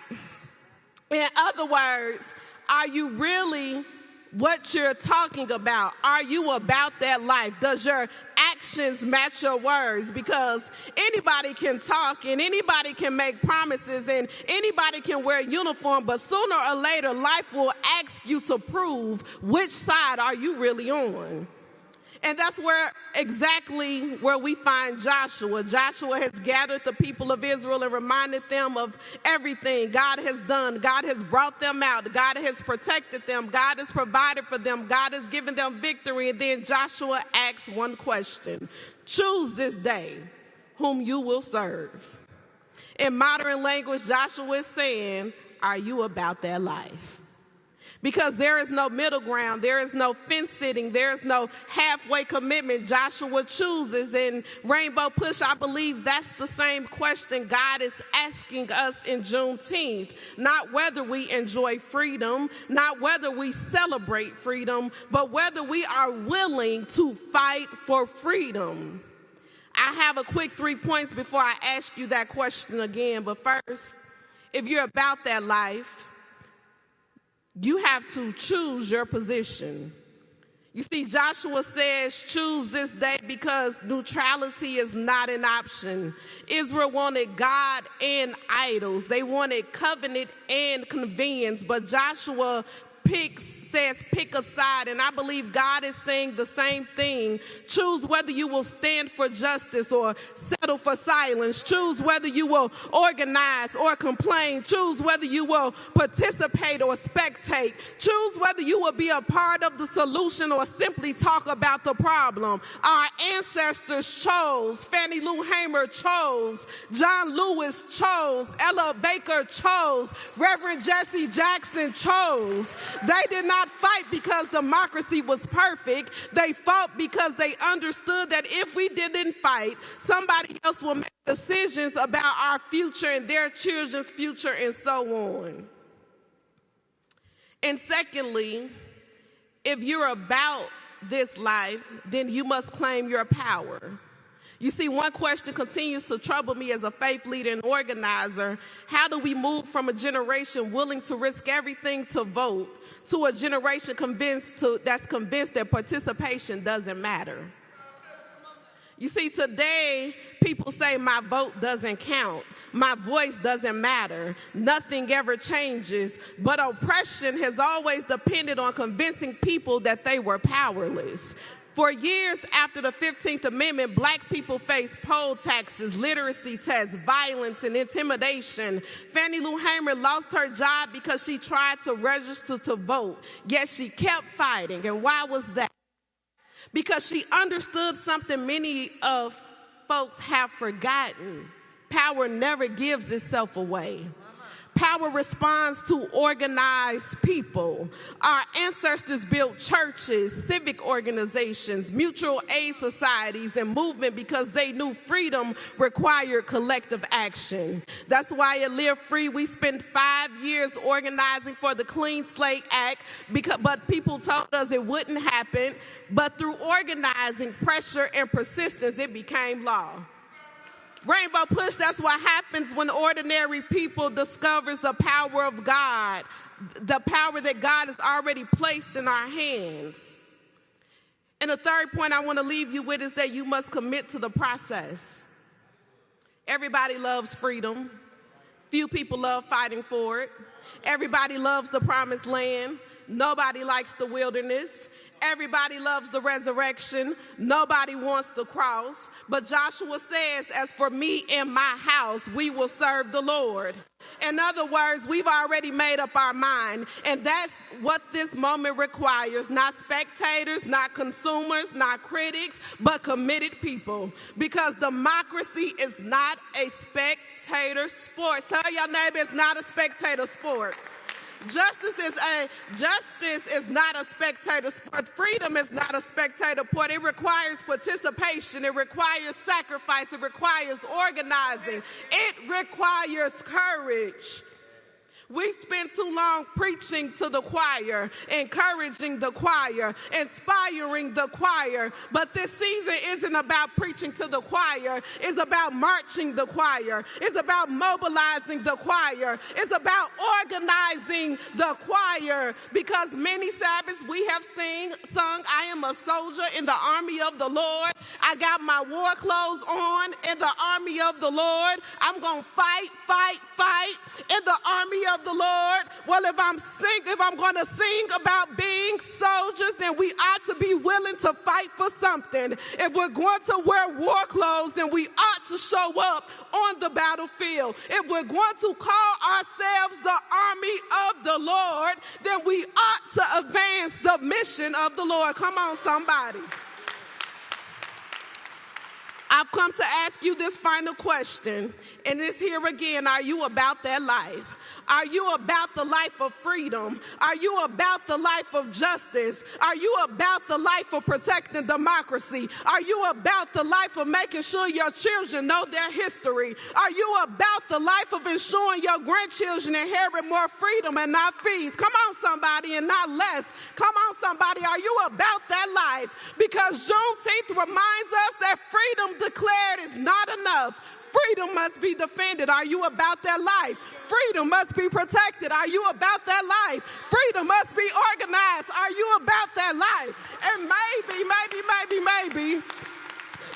In other words, are you really what you're talking about? Are you about that life? Does your actions match your words? Because anybody can talk and anybody can make promises and anybody can wear a uniform, but sooner or later, life will ask you to prove which side are you really on. And that's exactly where we find Joshua. Joshua has gathered the people of Israel and reminded them of everything God has done. God has brought them out. God has protected them. God has provided for them. God has given them victory. And then Joshua asks one question: choose this day whom you will serve. In modern language, Joshua is saying, are you about that life? Because there is no middle ground, there is no fence sitting, there is no halfway commitment. Joshua chooses. And Rainbow Push, I believe that's the same question God is asking us in Juneteenth. Not whether we enjoy freedom, not whether we celebrate freedom, but whether we are willing to fight for freedom. I have a quick 3 points before I ask you that question again. But first, if you're about that life, you have to choose your position. You see, Joshua says, choose this day because neutrality is not an option. Israel wanted God and idols. They wanted covenant and convenience. But Joshua says pick a side, and I believe God is saying the same thing. Choose whether you will stand for justice or settle for silence. Choose whether you will organize or complain. Choose whether you will participate or spectate. Choose whether you will be a part of the solution or simply talk about the problem. Our ancestors chose. Fannie Lou Hamer chose. John Lewis chose. Ella Baker chose. Reverend Jesse Jackson chose. They did not not fight because democracy was perfect. They fought because they understood that if we didn't fight, somebody else will make decisions about our future and their children's future and so on. And secondly, if you're about this life, then you must claim your power. You see, one question continues to trouble me as a faith leader and organizer. How do we move from a generation willing to risk everything to vote to a generation that's convinced that participation doesn't matter? You see, today, people say my vote doesn't count. My voice doesn't matter. Nothing ever changes. But oppression has always depended on convincing people that they were powerless. For years after the 15th Amendment, black people faced poll taxes, literacy tests, violence, and intimidation. Fannie Lou Hamer lost her job because she tried to register to vote, yet she kept fighting. And why was that? Because she understood something many of folks have forgotten. Power never gives itself away. Power responds to organized people. Our ancestors built churches, civic organizations, mutual aid societies, and movement because they knew freedom required collective action. That's why at Live Free, we spent 5 years organizing for the Clean Slate Act, but people told us it wouldn't happen. But through organizing, pressure, and persistence, it became law. Rainbow Push, that's what happens when ordinary people discovers the power of God, the power that God has already placed in our hands. And the third point I want to leave you with is that you must commit to the process. Everybody loves freedom. Few people love fighting for it. Everybody loves the promised land. Nobody likes the wilderness. Everybody loves the resurrection. Nobody wants the cross. But Joshua says, as for me and my house, we will serve the Lord. In other words, we've already made up our mind. And that's what this moment requires. Not spectators, not consumers, not critics, but committed people. Because democracy is not a spectator sport. Tell your neighbor it's not a spectator sport. Justice is not a spectator sport. Freedom is not a spectator sport. It requires participation. It requires sacrifice. It requires organizing. It requires courage. We spend too long preaching to the choir, encouraging the choir, inspiring the choir. But this season isn't about preaching to the choir. It's about marching the choir. It's about mobilizing the choir. It's about organizing the choir. Because many Sabbaths we have sung, I am a soldier in the army of the Lord. I got my war clothes on in the army of the Lord. I'm going to fight in the army of the Lord. Well, if I'm going to sing about being soldiers, then we ought to be willing to fight for something. If we're going to wear war clothes, then we ought to show up on the battlefield. If we're going to call ourselves the army of the Lord, then we ought to advance the mission of the Lord. Come on, somebody. I've come to ask you this final question, and it's here again. Are you about that life? Are you about the life of freedom? Are you about the life of justice? Are you about the life of protecting democracy? Are you about the life of making sure your children know their history? Are you about the life of ensuring your grandchildren inherit more freedom and not fees? Come on, somebody, and not less. Come on, somebody. Are you about that life? Because Juneteenth reminds us that freedom declared is not enough. Freedom must be defended. Are you about that life? Freedom must be protected. Are you about that life? Freedom must be organized. Are you about that life? And maybe,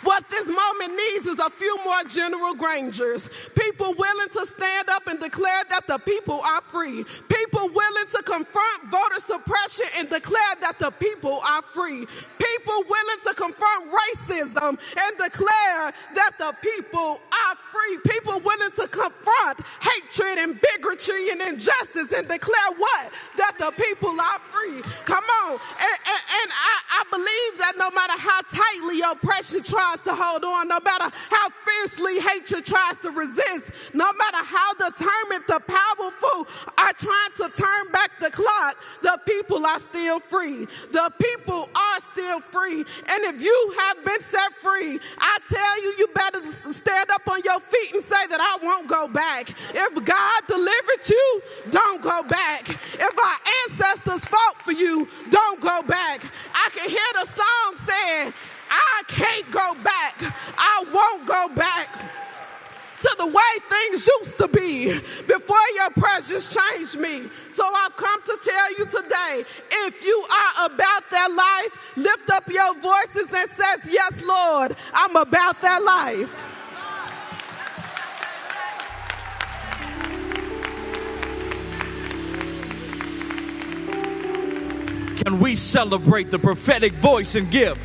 what this moment needs is a few more General Grangers. People willing to stand up and declare that the people are free. People willing to confront voter suppression and declare that the people are free. People people willing to confront racism and declare that the people are free. People willing to confront hatred and bigotry and injustice and declare what? That the people are free. Come on. And I believe that no matter how tightly oppression tries to hold on, no matter how fiercely hatred tries to resist, no matter how determined the powerful are trying to turn back the clock, the people are still free. The people are still free. And if you have been set free, I tell you, you better stand up on your feet and say that I won't go back. If God delivered you, don't go back. If our ancestors fought for you, don't go back. I can hear the song saying, I can't go back. I won't go back to the way things used to be before your presence changed me. So I've come to tell you today, if you are about that life, lift up your voices and say, yes, Lord, I'm about that life. Can we celebrate the prophetic voice and gift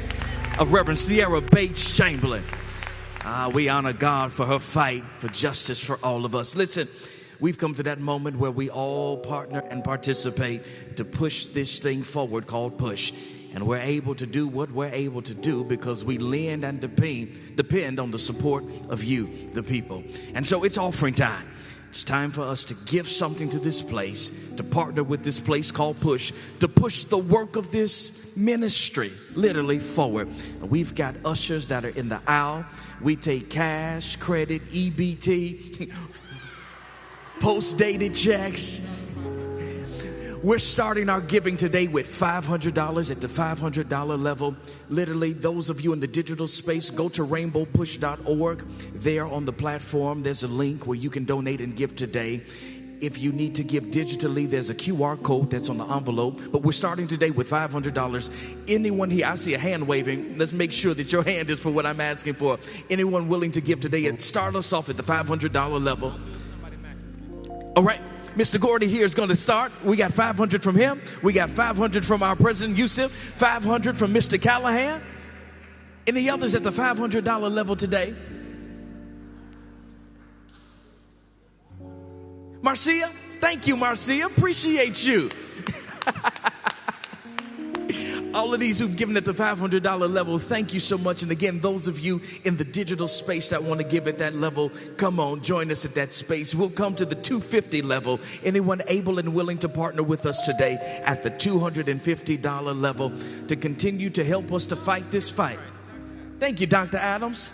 of Reverend Sierra Bates Chamberlain? We honor God for her fight for justice for all of us. Listen, we've come to that moment where we all partner and participate to push this thing forward called Push. And we're able to do what we're able to do because we lend and depend on the support of you, the people. And so it's offering time. It's time for us to give something to this place, to partner with this place called Push, to push the work of this ministry literally forward. And we've got ushers that are in the aisle. We take cash, credit, EBT, post-dated checks. We're starting our giving today with $500 at the $500 level. Literally, those of you in the digital space, go to rainbowpush.org. There on the platform, there's a link where you can donate and give today. If you need to give digitally, there's a QR code that's on the envelope. But we're starting today with $500. Anyone here, I see a hand waving. Let's make sure that your hand is for what I'm asking for. Anyone willing to give today and start us off at the $500 level. All right. Mr. Gordy here is going to start. We got 500 from him. We got 500 from our president, Yusuf. 500 from Mr. Callahan. Any others at the $500 level today? Marcia? Thank you, Marcia. Appreciate you. All of these who've given at the $500 level, thank you so much. And again, those of you in the digital space that want to give at that level, come on, join us at that space. We'll come to the $250 level. Anyone able and willing to partner with us today at the $250 level to continue to help us to fight this fight? Thank you, Dr. Adams.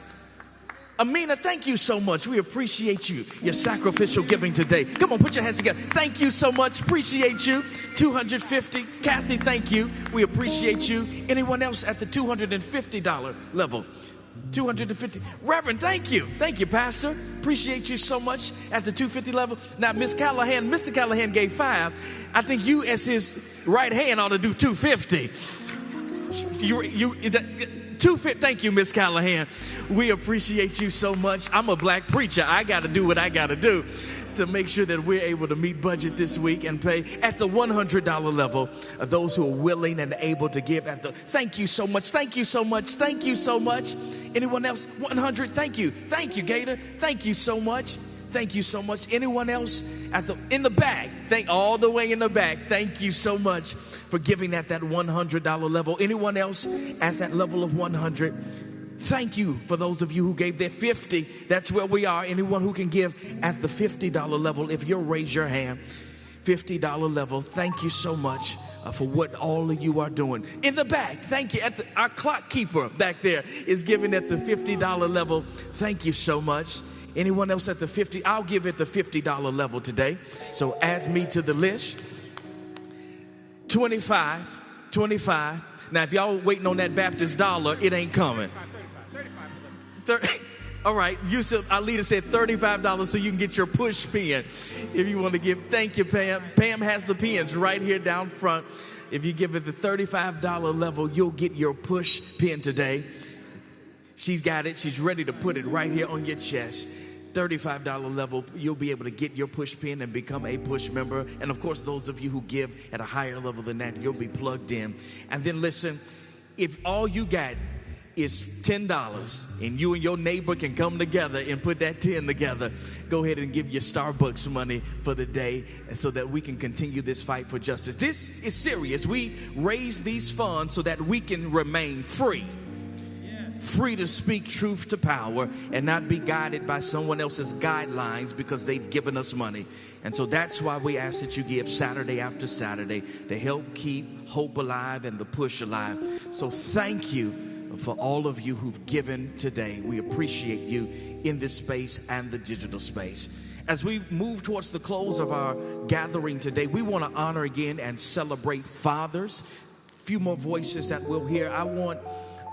Amina, thank you so much. We appreciate you, your sacrificial giving today. Come on, put your hands together. Thank you so much. Appreciate you. 250. Kathy, thank you. We appreciate you. Anyone else at the $250 level? 250. Reverend, thank you. Thank you, Pastor. Appreciate you so much at the 250 level. Now, Miss Callahan, Mr. Callahan gave 5. I think you, as his right hand, ought to do 250. 250. Thank you, Miss Callahan. We appreciate you so much. I'm a black preacher. I got to do what I got to do to make sure that we're able to meet budget this week and pay at the $100 level. Those who are willing and able to give at the. Thank you so much. Thank you so much. Thank you so much. Anyone else? 100. Thank you. Thank you, Gator. Thank you so much. Thank you so much. Anyone else in the back? All the way in the back. Thank you so much for giving at that $100 level. Anyone else at that level of 100? Thank you for those of you who gave their 50. That's where we are. Anyone who can give at the $50 level, if you'll raise your hand. $50 level. Thank you so much for what all of you are doing. In the back, thank you. Our clock keeper back there is giving at the $50 level. Thank you so much. Anyone else at the 50? I'll give it the $50 level today. So add me to the list. 25. Now, if y'all waiting on that Baptist dollar, it ain't coming. 30. All right, Yusuf, our leader said $35 so you can get your push pen if you want to give. Thank you, Pam. Pam has the pens right here down front. If you give it the $35 level, you'll get your push pen today. She's got it. She's ready to put it right here on your chest. $35 level, you'll be able to get your push pin and become a push member. And of course, those of you who give at a higher level than that, you'll be plugged in. And then listen, if all you got is $10 and you and your neighbor can come together and put that 10 together, go ahead and give your Starbucks money for the day so that we can continue this fight for justice. This is serious. We raise these funds so that we can remain free. Free to speak truth to power and not be guided by someone else's guidelines because they've given us money. And so that's why we ask that you give Saturday after Saturday to help keep hope alive and the push alive. So thank you for all of you who've given today. We appreciate you in this space and the digital space. As we move towards the close of our gathering today, we want to honor again and celebrate fathers. A few more voices that we'll hear. I want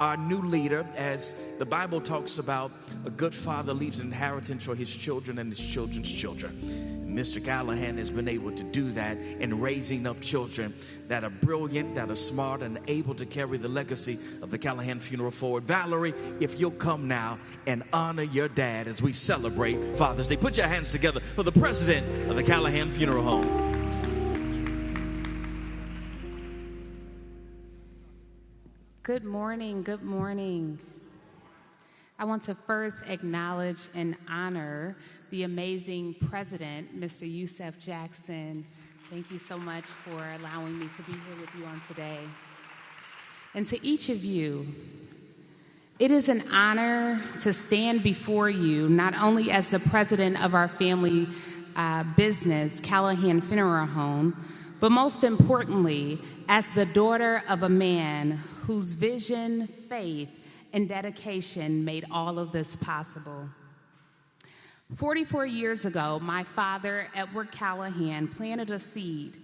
our new leader, as the Bible talks about, a good father leaves an inheritance for his children and his children's children. Mr. Callahan has been able to do that in raising up children that are brilliant, that are smart, and able to carry the legacy of the Callahan funeral forward. Valerie, if you'll come now and honor your dad as we celebrate Father's Day. Put your hands together for the president of the Callahan Funeral Home. Good morning, good morning. I want to first acknowledge and honor the amazing president, Mr. Yusef Jackson. Thank you so much for allowing me to be here with you on today. And to each of you, it is an honor to stand before you, not only as the president of our family business, Callahan Funeral Home, but most importantly, as the daughter of a man whose vision, faith, and dedication made all of this possible. 44 years ago, my father, Edward Callahan, planted a seed.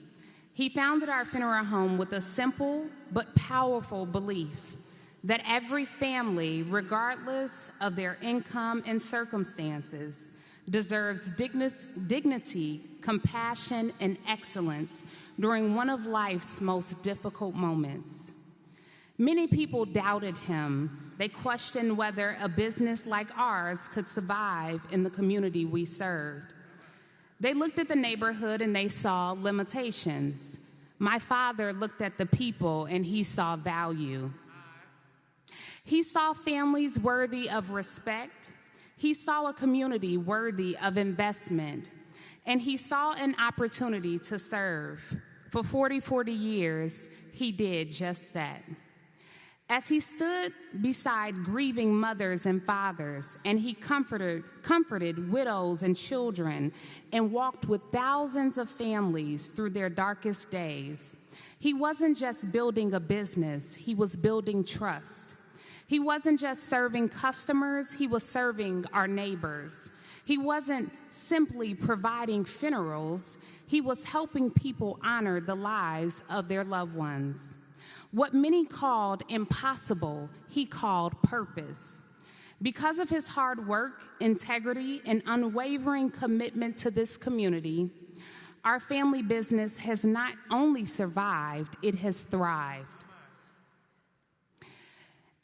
He founded our funeral home with a simple but powerful belief that every family, regardless of their income and circumstances, deserves dignity, compassion, and excellence during one of life's most difficult moments. Many people doubted him. They questioned whether a business like ours could survive in the community we served. They looked at the neighborhood and they saw limitations. My father looked at the people and he saw value. He saw families worthy of respect. He saw a community worthy of investment. And he saw an opportunity to serve. For 40 years, he did just that. As he stood beside grieving mothers and fathers, and he comforted widows and children, and walked with thousands of families through their darkest days, he wasn't just building a business, he was building trust. He wasn't just serving customers, he was serving our neighbors. He wasn't simply providing funerals, he was helping people honor the lives of their loved ones. What many called impossible, he called purpose. Because of his hard work, integrity, and unwavering commitment to this community, our family business has not only survived, it has thrived.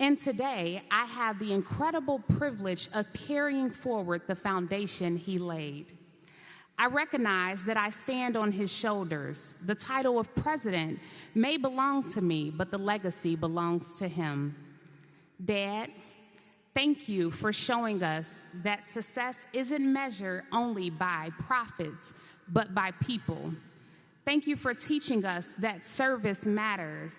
And today, I have the incredible privilege of carrying forward the foundation he laid. I recognize that I stand on his shoulders. The title of president may belong to me, but the legacy belongs to him. Dad, thank you for showing us that success isn't measured only by profits, but by people. Thank you for teaching us that service matters.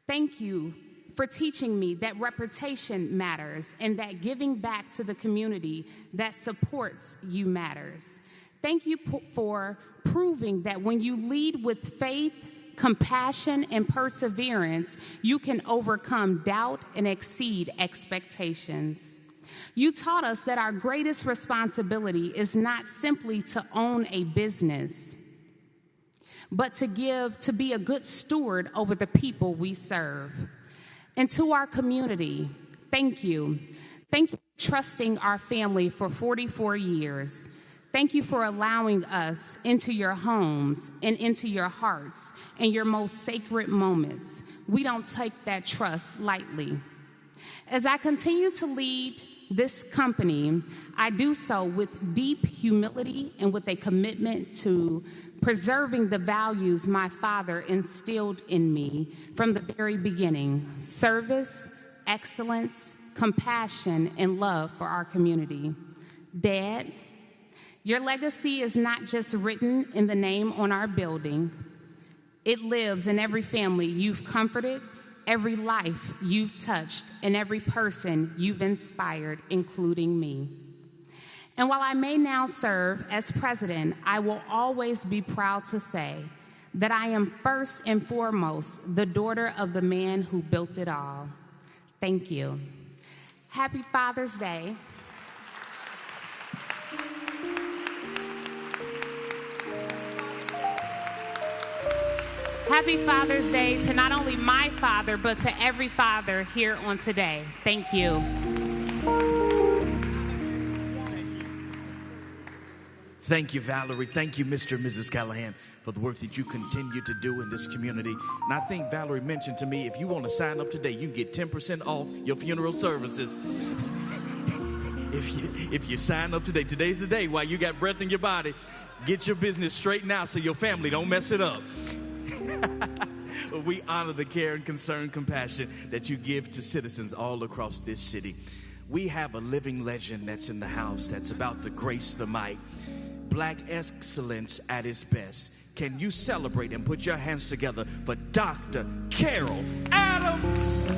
Thank you for teaching me that reputation matters and that giving back to the community that supports you matters. Thank you for proving that when you lead with faith, compassion, and perseverance, you can overcome doubt and exceed expectations. You taught us that our greatest responsibility is not simply to own a business, but to be a good steward over the people we serve. And to our community, thank you. Thank you for trusting our family for 44 years. Thank you for allowing us into your homes and into your hearts and your most sacred moments. We don't take that trust lightly. As I continue to lead this company, I do so with deep humility and with a commitment to preserving the values my father instilled in me from the very beginning: service, excellence, compassion, and love for our community. Dad, your legacy is not just written in the name on our building. It lives in every family you've comforted, every life you've touched, and every person you've inspired, including me. And while I may now serve as president, I will always be proud to say that I am first and foremost the daughter of the man who built it all. Thank you. Happy Father's Day. Happy Father's Day to not only my father, but to every father here on today. Thank you. Thank you, Valerie. Thank you, Mr. and Mrs. Callahan, for the work that you continue to do in this community. And I think Valerie mentioned to me, if you want to sign up today, you can get 10% off your funeral services. If you sign up today, today's the day while you got breath in your body. Get your business straightened out so your family don't mess it up. We honor the care and concern, compassion that you give to citizens all across this city. We have a living legend that's in the house that's about to grace the mic. Black excellence at its best. Can you celebrate and put your hands together for Dr. Carol Adams?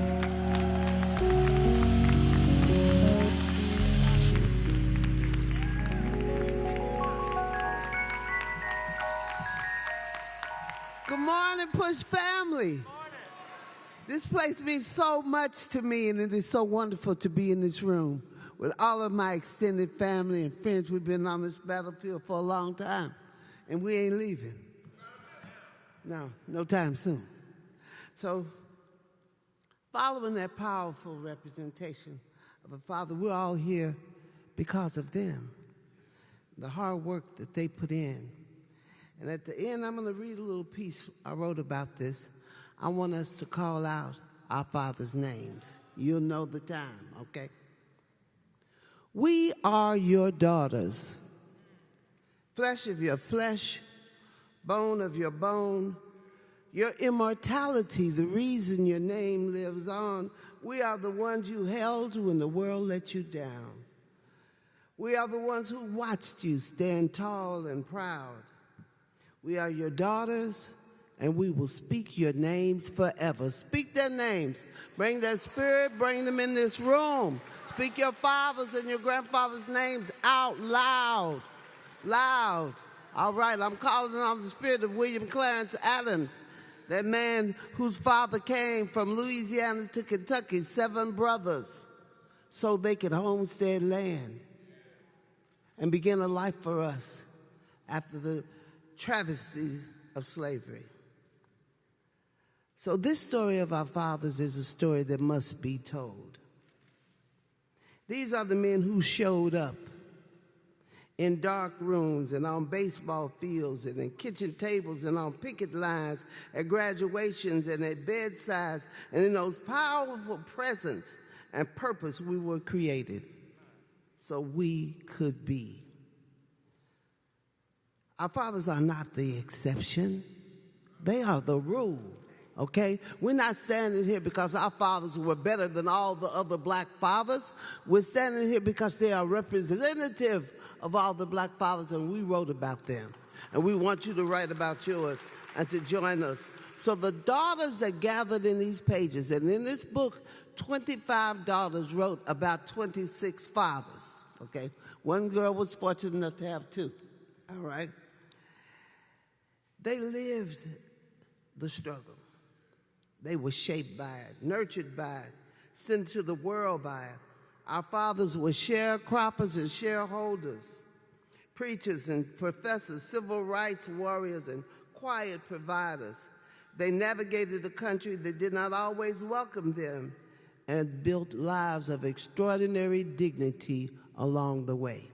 Good morning, Push family. This place means so much to me, and it is so wonderful to be in this room with all of my extended family and friends. We've been on this battlefield for a long time, and we ain't leaving. No time soon. So, following that powerful representation of a father, we're all here because of them, the hard work that they put in. And at the end, I'm going to read a little piece I wrote about this. I want us to call out our fathers' names. You'll know the time, okay? We are your daughters, flesh of your flesh, bone of your bone, your immortality, the reason your name lives on. We are the ones you held when the world let you down. We are the ones who watched you stand tall and proud. We are your daughters, and we will speak your names forever. Speak their names. Bring their spirit, bring them in this room. Speak your fathers and your grandfathers' names out loud. Loud. All right, I'm calling on the spirit of William Clarence Adams, that man whose father came from Louisiana to Kentucky, 7 brothers, so they could homestead land and begin a life for us after the travesty of slavery. So this story of our fathers is a story that must be told. These are the men who showed up in dark rooms and on baseball fields and in kitchen tables and on picket lines, at graduations and at bedsides, and in those powerful presence and purpose we were created so we could be. Our fathers are not the exception. They are the rule, okay? We're not standing here because our fathers were better than all the other black fathers. We're standing here because they are representative of all the black fathers, and we wrote about them. And we want you to write about yours and to join us. So the daughters that gathered in these pages, and in this book, 25 daughters wrote about 26 fathers, okay? One girl was fortunate enough to have 2, all right? They lived the struggle. They were shaped by it, nurtured by it, sent to the world by it. Our fathers were sharecroppers and shareholders, preachers and professors, civil rights warriors and quiet providers. They navigated a country that did not always welcome them and built lives of extraordinary dignity along the way.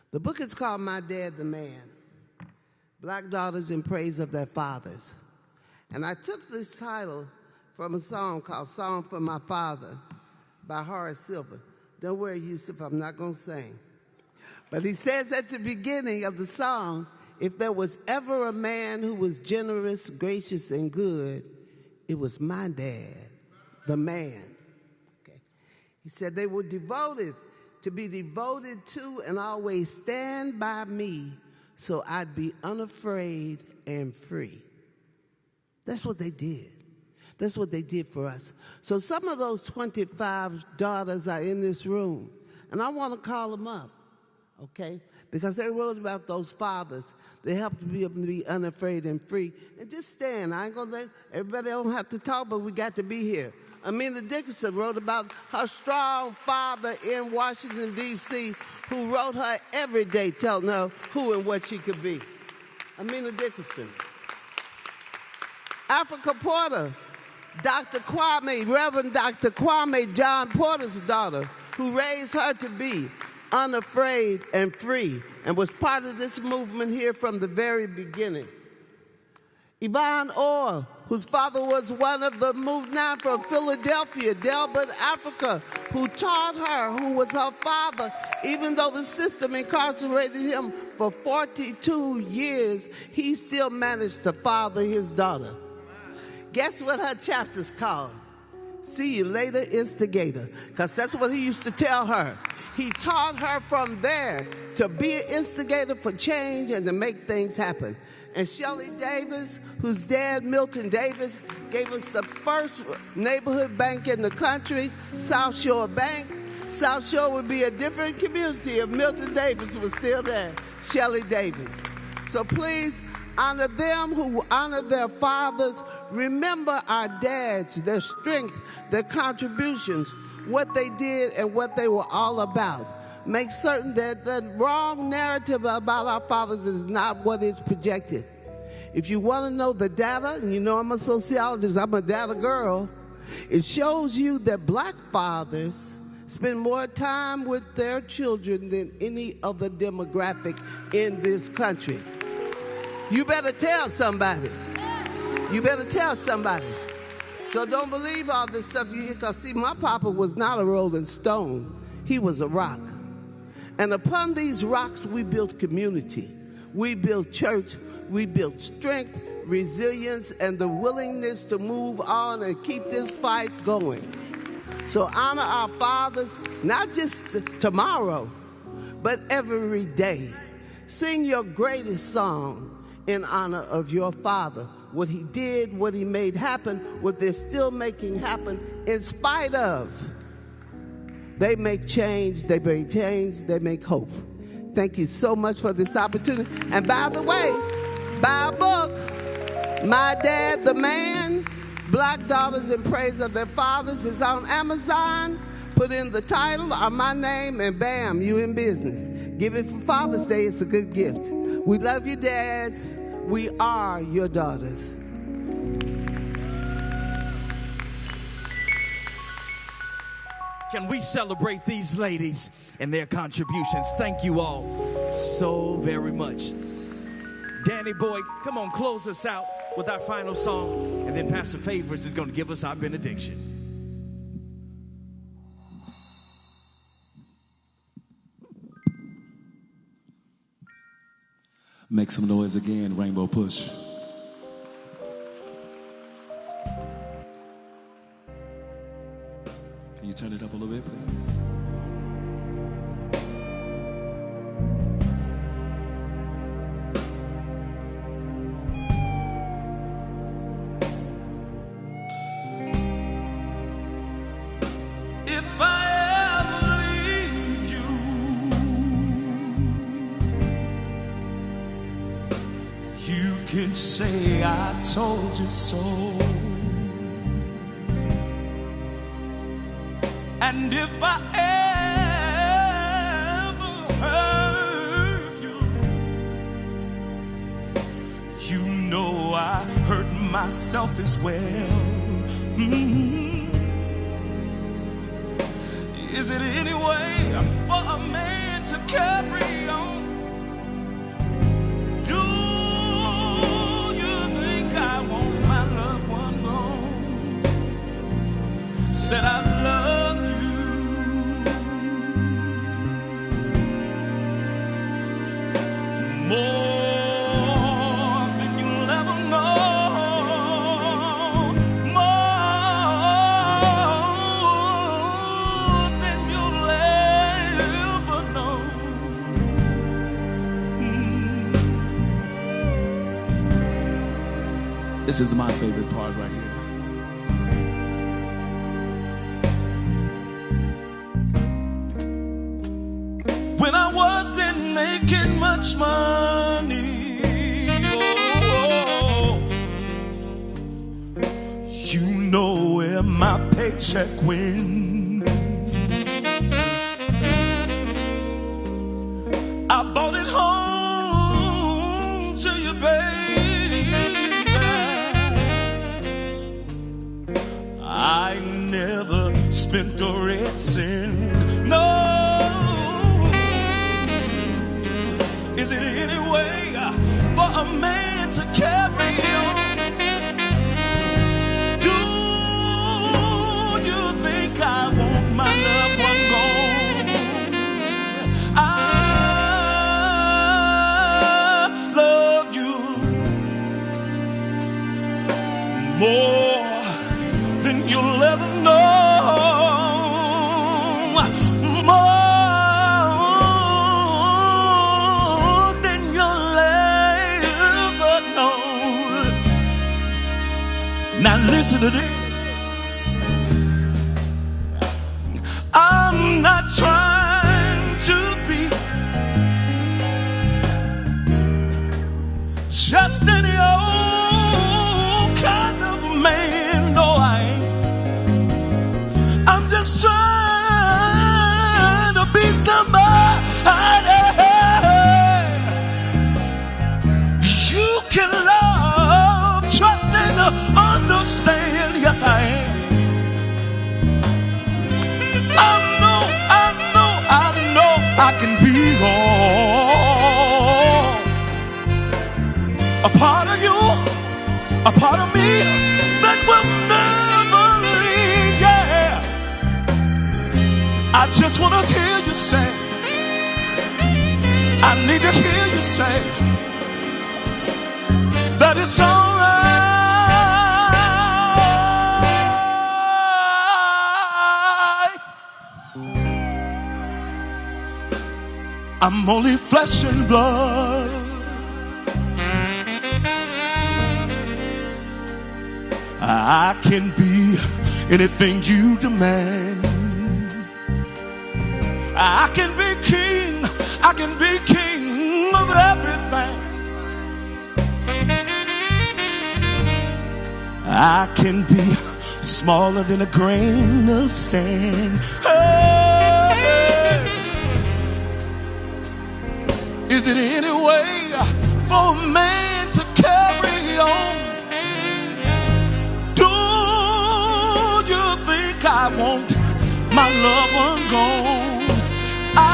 The book is called My Dad the Man, Black Daughters in Praise of Their Fathers. And I took this title from a song called Song for My Father by Horace Silver. Don't worry, Yusuf, I'm not going to sing. But he says at the beginning of the song, if there was ever a man who was generous, gracious, and good, it was my dad, the man. Okay. He said they were devoted to be devoted to and always stand by me so I'd be unafraid and free. That's what they did. That's what they did for us. So some of those 25 daughters are in this room, and I want to call them up, okay? Because they wrote about those fathers. They helped to be able to be unafraid and free. And just stand. I ain't going to let everybody don't have to talk, but we got to be here. Amina Dickinson wrote about her strong father in Washington, D.C., who wrote her every day telling her who and what she could be. Amina Dickinson. Africa Porter, Dr. Kwame, Reverend Dr. Kwame John Porter's daughter, who raised her to be unafraid and free, and was part of this movement here from the very beginning. Yvonne Orr, whose father was one of the moved now from Philadelphia, Delbert, Africa, who taught her, who was her father, even though the system incarcerated him for 42 years, he still managed to father his daughter. Guess what her chapter's called? See you later, instigator, because that's what he used to tell her. He taught her from there to be an instigator for change and to make things happen. And Shelley Davis, whose dad, Milton Davis, gave us the first neighborhood bank in the country, South Shore Bank. South Shore would be a different community if Milton Davis was still there, Shelley Davis. So please honor them who honor their fathers. Remember our dads, their strength, their contributions, what they did and what they were all about. Make certain that the wrong narrative about our fathers is not what is projected. If you want to know the data, and you know I'm a sociologist, I'm a data girl, it shows you that black fathers spend more time with their children than any other demographic in this country. You better tell somebody. You better tell somebody. So don't believe all this stuff you hear, because see, my papa was not a rolling stone. He was a rock. And upon these rocks, we built community. We built church. We built strength, resilience, and the willingness to move on and keep this fight going. So honor our fathers, not just tomorrow, but every day. Sing your greatest song in honor of your father. What he did, what he made happen, what they're still making happen in spite of. They make change, they bring change, they make hope. Thank you so much for this opportunity. And by the way, buy a book, My Dad, the Man, Black Daughters in Praise of Their Fathers. Is on Amazon. Put in the title or my name and bam, you in business. Give it for Father's Day, it's a good gift. We love you, dads. We are your daughters. Can we celebrate these ladies and their contributions? Thank you all so very much. Danny Boy, come on, close us out with our final song, and then Pastor Favors is going to give us our benediction. Make some noise again, Rainbow Push. Can you turn it up a little bit, please? If I ever leave you, you can say I told you so. And if I ever hurt you, you know I hurt myself as well. Is it any way for a man to carry on? Do you think I want my loved one gone? Said I love you. This is my favorite part right here. When I wasn't making much money, oh, you know where my paycheck went. I bought it home to you, baby. I never spent a red cent. No. Is it any way for a man to carry on? Do you think I want my loved one gone? I love you more than you'll ever know. Now listen to this. I'm not trying to be just any old kind of man. No, I ain't. I'm just trying to be somebody you can love, trust, and understand. Yes, I am. I can be all a part of you, a part of me that will never leave. Yeah, I just want to hear you say, I need to hear you say that it's all right. I'm only flesh and blood. I can be anything you demand. I can be king. I can be king of everything. I can be smaller than a grain of sand. Hey. Is it any way for a man to carry on? Do you think I want my loved one gone? I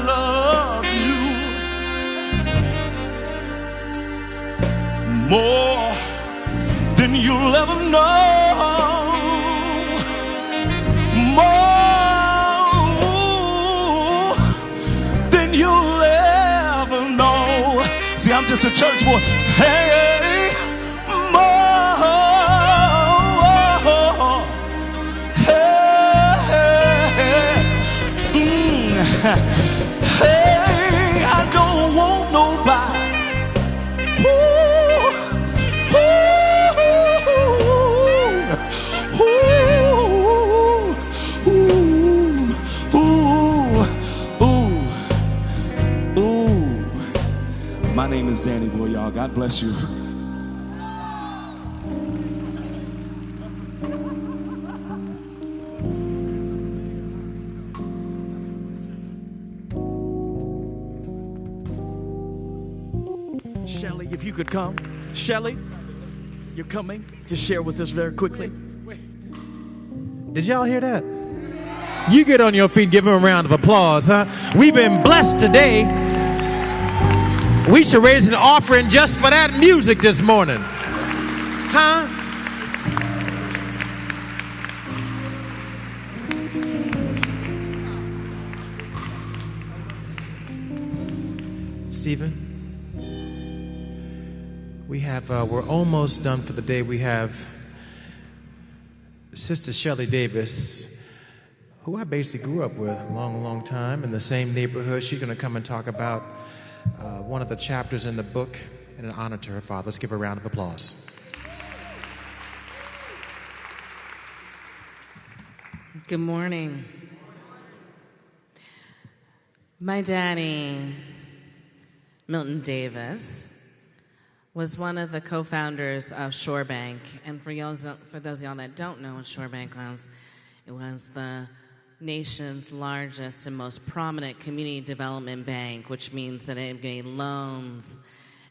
love you more than you'll ever know. More than you'll ever know. See, I'm just a church boy. Hey, more. Hey, I don't want nobody. My name is Danny Boy, y'all. God bless you. Shelly, if you could come. Shelly, you're coming to share with us very quickly. Did y'all hear that? You get on your feet and give him a round of applause, huh? We've been blessed today. We should raise an offering just for that music this morning. Huh? Stephen? We have, we're almost done for the day. We have Sister Shelley Davis, who I basically grew up with a long time in the same neighborhood. She's going to come and talk about one of the chapters in the book and an honor to her father. Let's give her a round of applause. Good morning. My daddy, Milton Davis, was one of the co-founders of Shore Bank. And for those of y'all that don't know what Shore Bank was, it was the nation's largest and most prominent community development bank, which means that it gave loans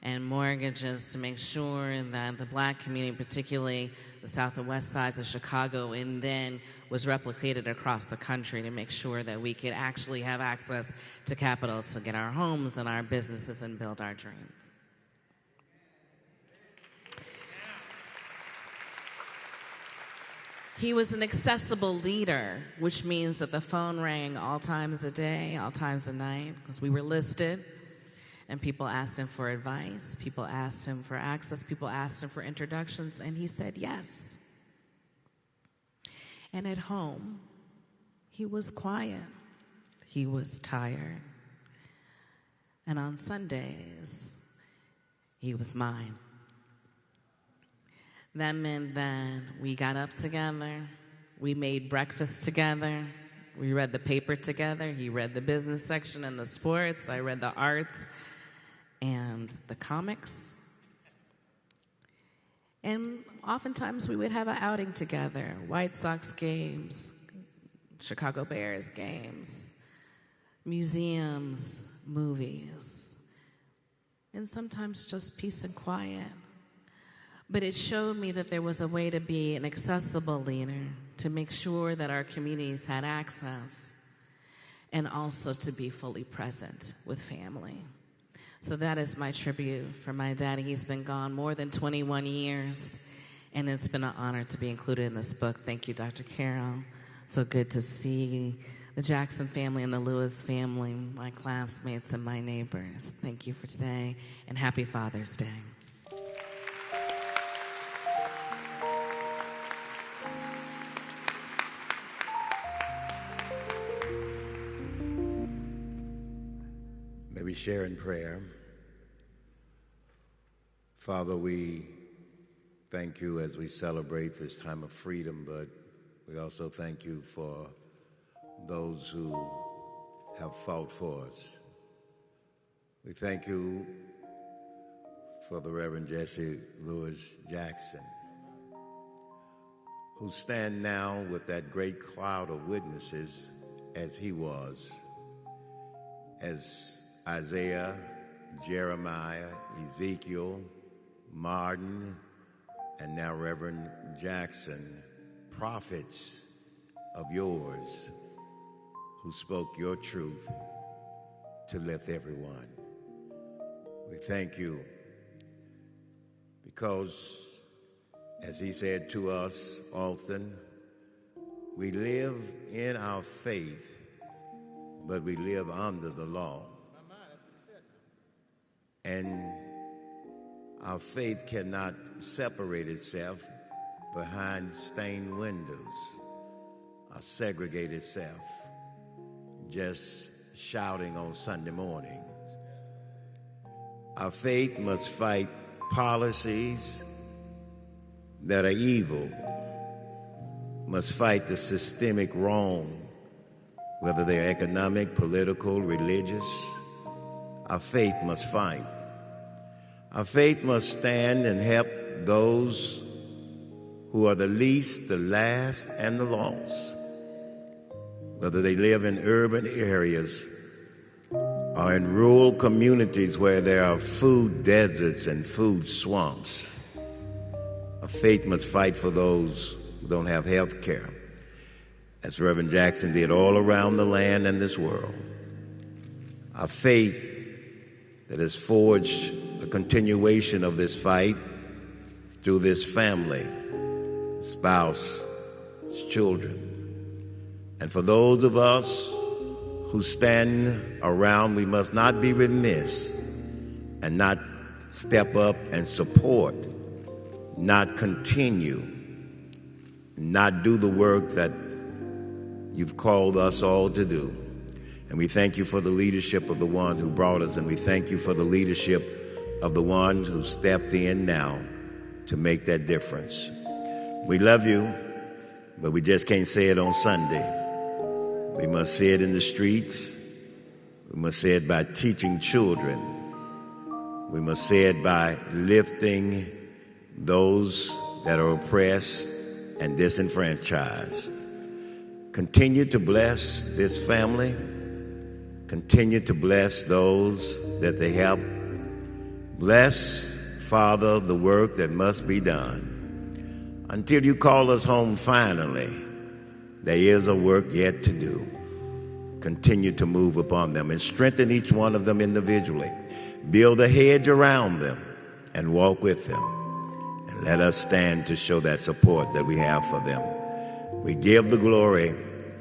and mortgages to make sure that the black community, particularly the south and west sides of Chicago, and then was replicated across the country to make sure that we could actually have access to capital to get our homes and our businesses and build our dreams. He was an accessible leader, which means that the phone rang all times of day, all times of night, because we were listed, and people asked him for advice, people asked him for access, people asked him for introductions, and he said yes. And at home, he was quiet, he was tired, and on Sundays, he was mine. That meant that we got up together, we made breakfast together, we read the paper together, he read the business section and the sports, I read the arts and the comics. And oftentimes we would have an outing together, White Sox games, Chicago Bears games, museums, movies, and sometimes just peace and quiet. But it showed me that there was a way to be an accessible leader, to make sure that our communities had access, and also to be fully present with family. So that is my tribute for my daddy. He's been gone more than 21 years, and it's been an honor to be included in this book. Thank you, Dr. Carroll. So good to see the Jackson family and the Lewis family, my classmates and my neighbors. Thank you for today, and happy Father's Day. May we share in prayer. Father, we thank you as we celebrate this time of freedom, but we also thank you for those who have fought for us. We thank you for the Reverend Jesse Lewis Jackson, who stand now with that great cloud of witnesses as he was, as Isaiah, Jeremiah, Ezekiel, Martin, and now Reverend Jackson, prophets of yours who spoke your truth to lift everyone. We thank you because, as he said to us often, we live in our faith, but we live under the law. And our faith cannot separate itself behind stained windows or segregate itself just shouting on Sunday mornings. Our faith must fight policies that are evil, must fight the systemic wrong, whether they're economic, political, religious. Our faith must fight. Our faith must stand and help those who are the least, the last, and the lost, whether they live in urban areas or in rural communities where there are food deserts and food swamps. Our faith must fight for those who don't have health care, as Reverend Jackson did all around the land and this world. Our faith that has forged the continuation of this fight through this family, spouse, children. And for those of us who stand around, we must not be remiss and not step up and support, not continue, not do the work that you've called us all to do. And we thank you for the leadership of the one who brought us, and we thank you for the leadership of the ones who stepped in now to make that difference. We love you, but we just can't say it on Sunday. We must say it in the streets. We must say it by teaching children. We must say it by lifting those that are oppressed and disenfranchised. Continue to bless this family. Continue to bless those that they help. Bless, Father, the work that must be done. Until you call us home finally, there is a work yet to do. Continue to move upon them and strengthen each one of them individually. Build a hedge around them and walk with them. And let us stand to show that support that we have for them. We give the glory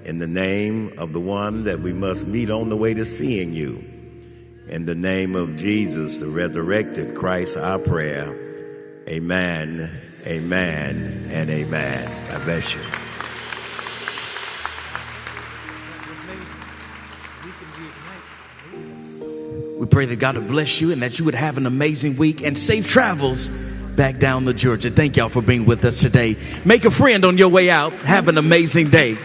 in the name of the one that we must meet on the way to seeing you. In the name of Jesus, the resurrected Christ, our prayer. Amen, amen, and amen. God bless you. We pray that God would bless you and that you would have an amazing week and safe travels back down to Georgia. Thank y'all for being with us today. Make a friend on your way out. Have an amazing day.